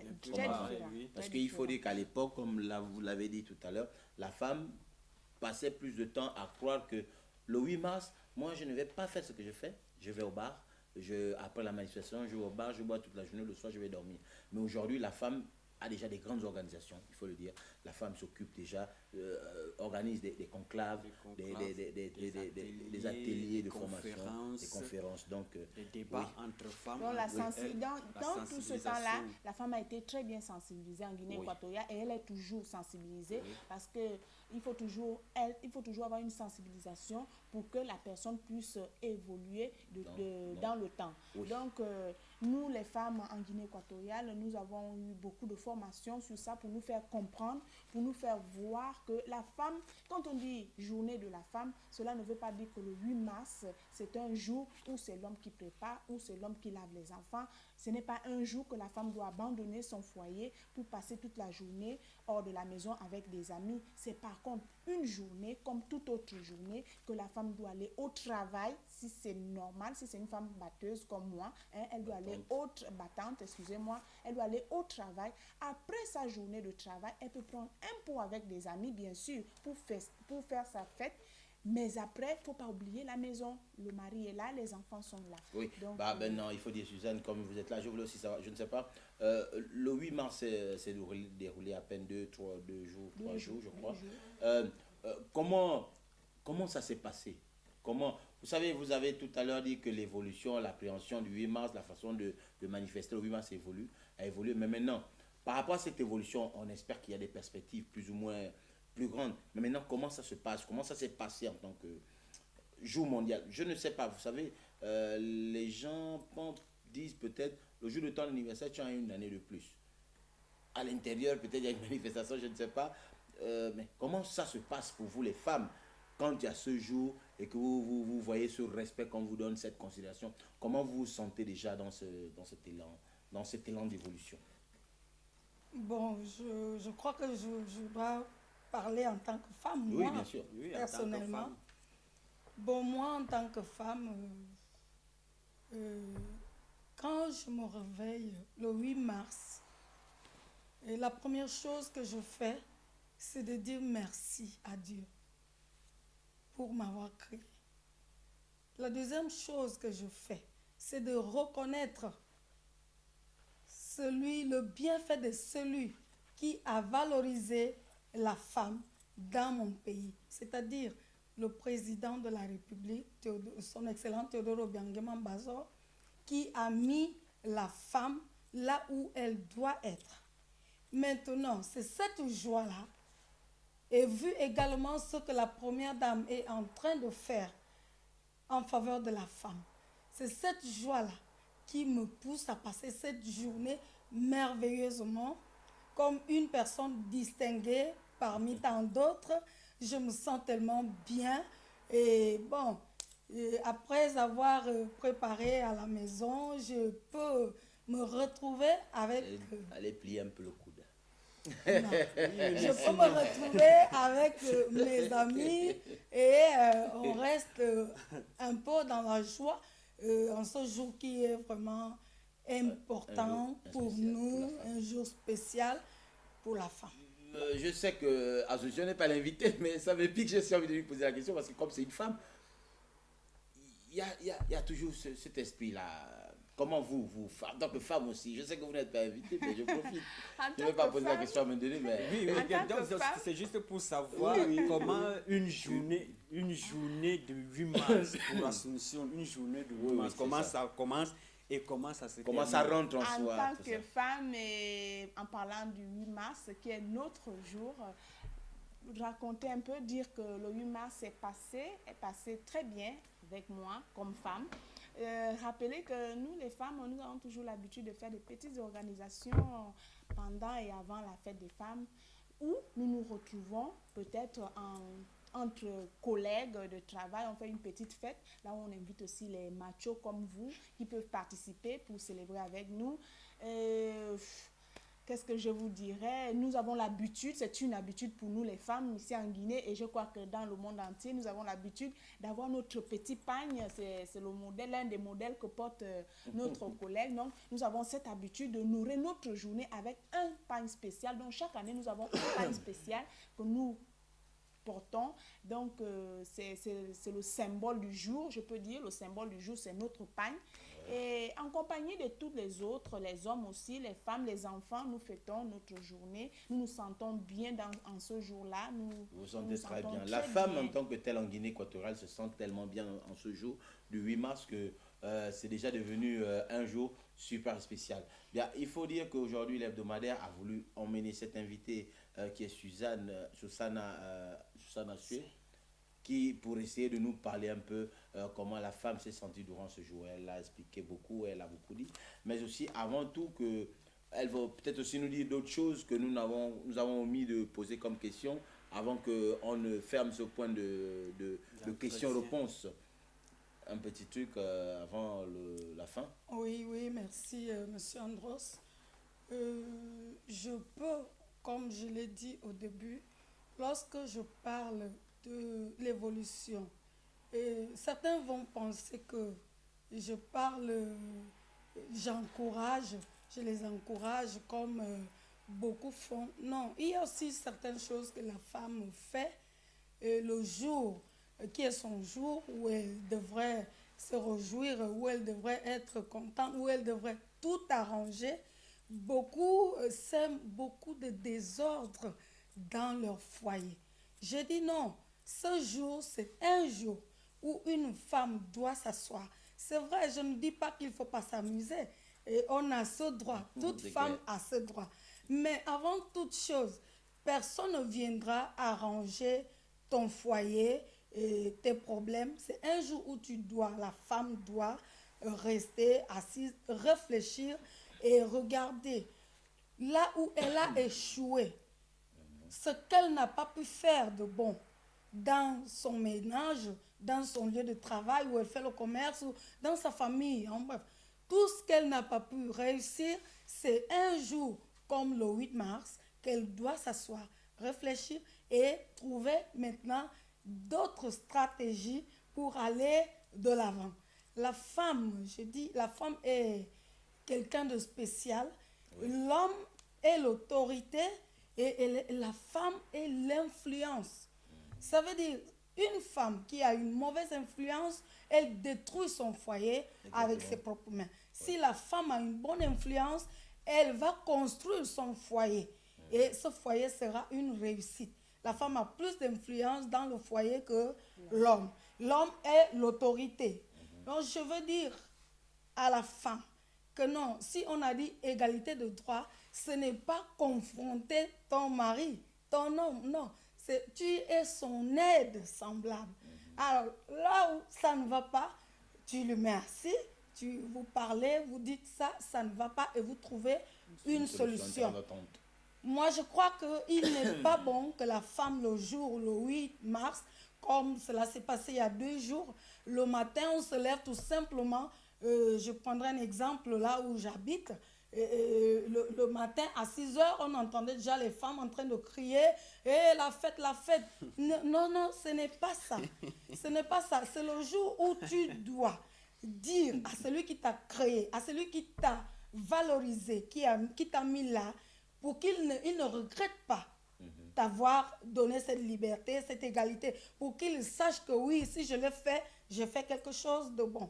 Parce qu'il faut dire qu'à l'époque, comme vous l'avez dit tout à l'heure, la femme passez plus de temps à croire que le 8 mars, moi, je ne vais pas faire ce que je fais. Je vais au bar. Après la manifestation, je vais au bar, je bois toute la journée, le soir, je vais dormir. Mais aujourd'hui, la femme a déjà des grandes organisations, il faut le dire. La femme s'occupe déjà, organise des conclaves, des ateliers de formation, des conférences. Donc, des débats entre femmes. Dans tout ce temps-là, la femme a été très bien sensibilisée en Guinée équatoriale et elle est toujours sensibilisée parce qu'il faut toujours avoir une sensibilisation pour que la personne puisse évoluer dans le temps. Donc, nous, les femmes en Guinée équatoriale, nous avons eu beaucoup de formations sur ça pour nous faire comprendre, pour nous faire voir que la femme, quand on dit journée de la femme, cela ne veut pas dire que le 8 mars, c'est un jour où c'est l'homme qui prépare, où c'est l'homme qui lave les enfants. Ce n'est pas un jour que la femme doit abandonner son foyer pour passer toute la journée hors de la maison avec des amis. C'est par contre une journée, comme toute autre journée, que la femme doit aller au travail, si c'est normal, si c'est une femme batteuse comme moi, elle doit aller elle doit aller au travail. Après sa journée de travail, elle peut prendre un pot avec des amis, bien sûr, pour faire sa fête. Mais après, il ne faut pas oublier la maison. Le mari est là, les enfants sont là. Oui, donc, non, il faut dire, Suzanne, comme vous êtes là, je voulais aussi savoir, je ne sais pas, le 8 mars s'est déroulé à peine 3 jours, je crois. Comment ça s'est passé? Vous savez, vous avez tout à l'heure dit que l'évolution, l'appréhension du 8 mars, la façon de manifester le 8 mars a évolué. Mais maintenant, par rapport à cette évolution, on espère qu'il y a des perspectives plus ou moins plus grande. Mais maintenant, comment ça se passe? Comment ça s'est passé en tant que jour mondial? Je ne sais pas. Vous savez, les gens disent peut-être, le jour de ton anniversaire, tu as une année de plus. À l'intérieur, peut-être il y a une manifestation, je ne sais pas. Mais comment ça se passe pour vous, les femmes, quand il y a ce jour et que vous voyez ce respect qu'on vous donne, cette considération? Comment vous vous sentez déjà dans cet élan d'évolution? Bon, je crois que je dois parler en tant que femme, oui, moi, bien sûr. Oui, personnellement. Bon, moi, en tant que femme, quand je me réveille le 8 mars, la première chose que je fais, c'est de dire merci à Dieu pour m'avoir créé. La deuxième chose que je fais, c'est de reconnaître le bienfait de celui qui a valorisé la femme dans mon pays, c'est-à-dire le président de la République, son excellent Théodore Obiang Mbazor, qui a mis la femme là où elle doit être. Maintenant, c'est cette joie-là, et vu également ce que la première dame est en train de faire en faveur de la femme, c'est cette joie-là qui me pousse à passer cette journée merveilleusement comme une personne distinguée parmi tant d'autres. Je me sens tellement bien. Et bon, après avoir préparé à la maison, je peux me retrouver avec... Allez plier un peu le coude. Non. Je peux me retrouver avec mes amis et on reste un peu dans la joie en ce jour qui est vraiment important pour nous, un jour spécial pour la femme. Je sais que Association n'est pas l'invité, mais ça me pique, j'ai envie de lui poser la question parce que comme c'est une femme, il y a toujours cet esprit-là. Comment vous, en tant que femme aussi, je sais que vous n'êtes pas invité, mais je profite. Je ne vais pas poser la question à me donner, mais... Oui, c'est juste pour savoir comment une journée de 8 mars pour l'Assomption, une journée de 8 mars, comment ça commence et comment ça se termine. Comment ça rentre en soi. En tant que femme, et en parlant du 8 mars, qui est notre jour, raconter un peu, dire que le 8 mars est passé très bien avec moi comme femme. Rappeler que nous, les femmes, nous avons toujours l'habitude de faire des petites organisations pendant et avant la fête des femmes où nous nous retrouvons peut-être entre collègues de travail. On fait une petite fête, là où on invite aussi les machos comme vous qui peuvent participer pour célébrer avec nous. Qu'est-ce que je vous dirais? Nous avons l'habitude, c'est une habitude pour nous les femmes ici en Guinée et je crois que dans le monde entier, nous avons l'habitude d'avoir notre petit pagne. C'est le modèle, l'un des modèles que porte notre collègue. Donc, nous avons cette habitude de nourrir notre journée avec un pagne spécial. Donc, chaque année, nous avons un pagne spécial que nous portons. Donc, c'est le symbole du jour, je peux dire. Le symbole du jour, c'est notre pagne. Et en compagnie de tous les autres, les hommes aussi, les femmes, les enfants, nous fêtons notre journée. Nous nous sentons bien en ce jour-là. Vous vous sentez très bien. La femme, en tant que telle en Guinée équatoriale, se sent tellement bien en ce jour du 8 mars que c'est déjà devenu un jour super spécial. Bien, il faut dire qu'aujourd'hui, l'hebdomadaire a voulu emmener cette invitée qui est Susanna Sué, qui pour essayer de nous parler un peu comment la femme s'est sentie durant ce jour. Elle a expliqué beaucoup, elle a beaucoup dit, mais aussi avant tout que elle va peut-être aussi nous dire d'autres choses que nous avons omis de poser comme question avant qu'on ne ferme ce point de questions-réponses. Un petit truc avant la fin. Oui, merci, Monsieur Andros. Je peux, comme je l'ai dit au début, lorsque je parle de l'évolution, certains vont penser que je je les encourage comme beaucoup font. Non, il y a aussi certaines choses que la femme fait le jour qui est son jour où elle devrait se réjouir, où elle devrait être contente, où elle devrait tout arranger. Beaucoup sèment beaucoup de désordre dans leur foyer. Je dis non, ce jour, c'est un jour où une femme doit s'asseoir. C'est vrai, je ne dis pas qu'il ne faut pas s'amuser. Et on a ce droit, toute femme a ce droit. Mais avant toute chose, personne ne viendra arranger ton foyer et tes problèmes. C'est un jour où la femme doit rester assise, réfléchir et regarder là où elle a échoué, ce qu'elle n'a pas pu faire de bon dans son ménage, dans son lieu de travail où elle fait le commerce, ou dans sa famille, en bref. Tout ce qu'elle n'a pas pu réussir, c'est un jour comme le 8 mars qu'elle doit s'asseoir, réfléchir et trouver maintenant d'autres stratégies pour aller de l'avant. La femme, je dis, la femme est quelqu'un de spécial. Oui. L'homme est l'autorité et la femme est l'influence. Ça veut dire, une femme qui a une mauvaise influence, elle détruit son foyer. Exactement. Avec ses propres mains. Si la femme a une bonne influence, elle va construire son foyer. Et ce foyer sera une réussite. La femme a plus d'influence dans le foyer que l'homme. L'homme est l'autorité. Donc je veux dire à la femme que non, si on a dit égalité de droit, ce n'est pas confronter ton mari, ton homme, non. Tu es son aide semblable. Alors là où ça ne va pas, tu le mets assis, vous parlez, vous dites ça ne va pas et vous trouvez une solution. Moi, je crois qu'il n'est pas bon que la femme, le jour, le 8 mars, comme cela s'est passé il y a 2 jours, le matin, on se lève tout simplement. Je prendrai un exemple là où j'habite. Le matin, à 6 heures, on entendait déjà les femmes en train de crier « Eh, la fête, la fête !» Non, ce n'est pas ça. Ce n'est pas ça. C'est le jour où tu dois dire à celui qui t'a créé, à celui qui t'a valorisé, qui t'a mis là, pour qu'il ne regrette pas d'avoir donné cette liberté, cette égalité, pour qu'il sache que oui, si je l'ai fait, j'ai fait quelque chose de bon.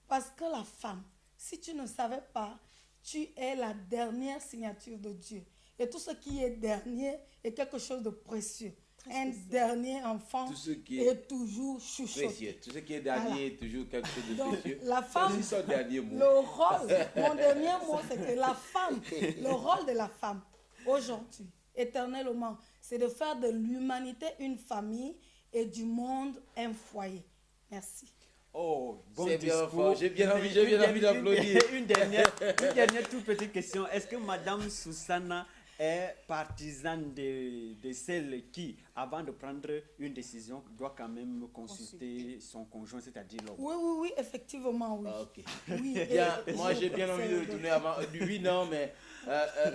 Parce que la femme, si tu ne savais pas, tu es la dernière signature de Dieu. Et tout ce qui est dernier est quelque chose de précieux. Un dernier enfant est toujours chuchoté. Tout ce qui est dernier est toujours quelque chose de précieux. La femme, le rôle, mon dernier mot, c'est que la femme, le rôle de la femme, aujourd'hui, éternellement, c'est de faire de l'humanité une famille et du monde un foyer. Merci. Oh, bon c'est discours. Bien fort. J'ai bien envie d'applaudir. Une dernière toute petite question. Est-ce que Madame Susanna est partisane de celle qui, avant de prendre une décision, doit quand même consulter son conjoint, c'est-à-dire l'homme? Oui, effectivement, oui. Ah, ok. Oui, bien, moi, j'ai bien envie de tourner avant du 8, non, mais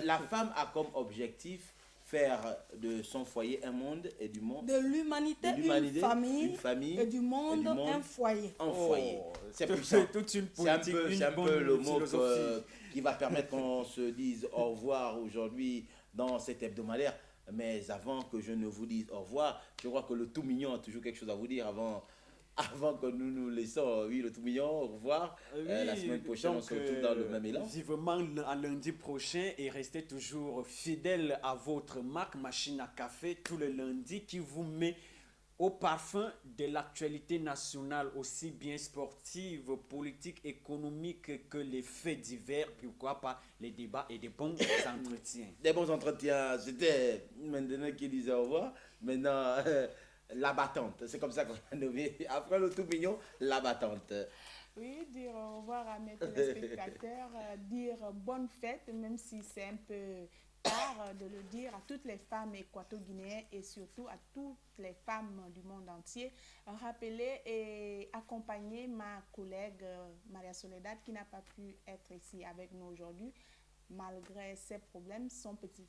la femme a comme objectif faire de son foyer un monde et du monde. De l'humanité une famille et du monde un foyer. Un foyer. C'est puissant. Toute une politique, c'est un peu le mot qui va permettre qu'on se dise au revoir aujourd'hui dans cet hebdomadaire. Mais avant que je ne vous dise au revoir, je crois que le tout mignon a toujours quelque chose à vous dire avant que nous nous laissons. Oui, le tout mignon, au revoir. La semaine prochaine, on se retrouve dans le même élan. Vivement à lundi prochain et restez toujours fidèles à votre marque Machine à Café tous les lundis qui vous met au parfum de l'actualité nationale, aussi bien sportive, politique, économique que les faits divers, pourquoi pas les débats et des bons entretiens. Des bons entretiens, c'était maintenant qui disait au revoir. Maintenant, la battante, c'est comme ça qu'on a nommé. Après le tout mignon, la battante. Oui, dire au revoir à mes téléspectateurs, dire bonne fête, même si c'est un peu tard de le dire à toutes les femmes équato-guinéennes et surtout à toutes les femmes du monde entier. Rappeler et accompagner ma collègue Maria Soledad qui n'a pas pu être ici avec nous aujourd'hui. Malgré ses problèmes, son petit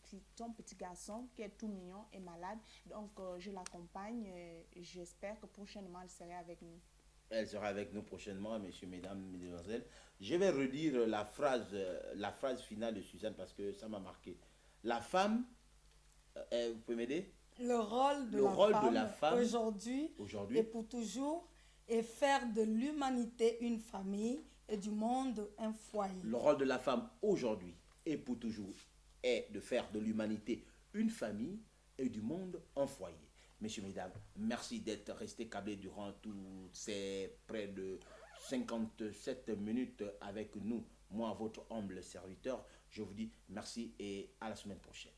garçon qui est tout mignon est malade. Donc je l'accompagne. J'espère que prochainement elle sera avec nous. Elle sera avec nous prochainement, messieurs, mesdames, mesdemoiselles. Je vais redire la phrase finale de Suzanne parce que ça m'a marqué. La femme, vous pouvez m'aider? Le rôle de la femme aujourd'hui et pour toujours est faire de l'humanité une famille et du monde un foyer. Le rôle de la femme aujourd'hui et pour toujours est de faire de l'humanité une famille et du monde un foyer. Messieurs, mesdames, merci d'être restés câblés durant toutes ces près de 57 minutes avec nous. Moi, votre humble serviteur, je vous dis merci et à la semaine prochaine.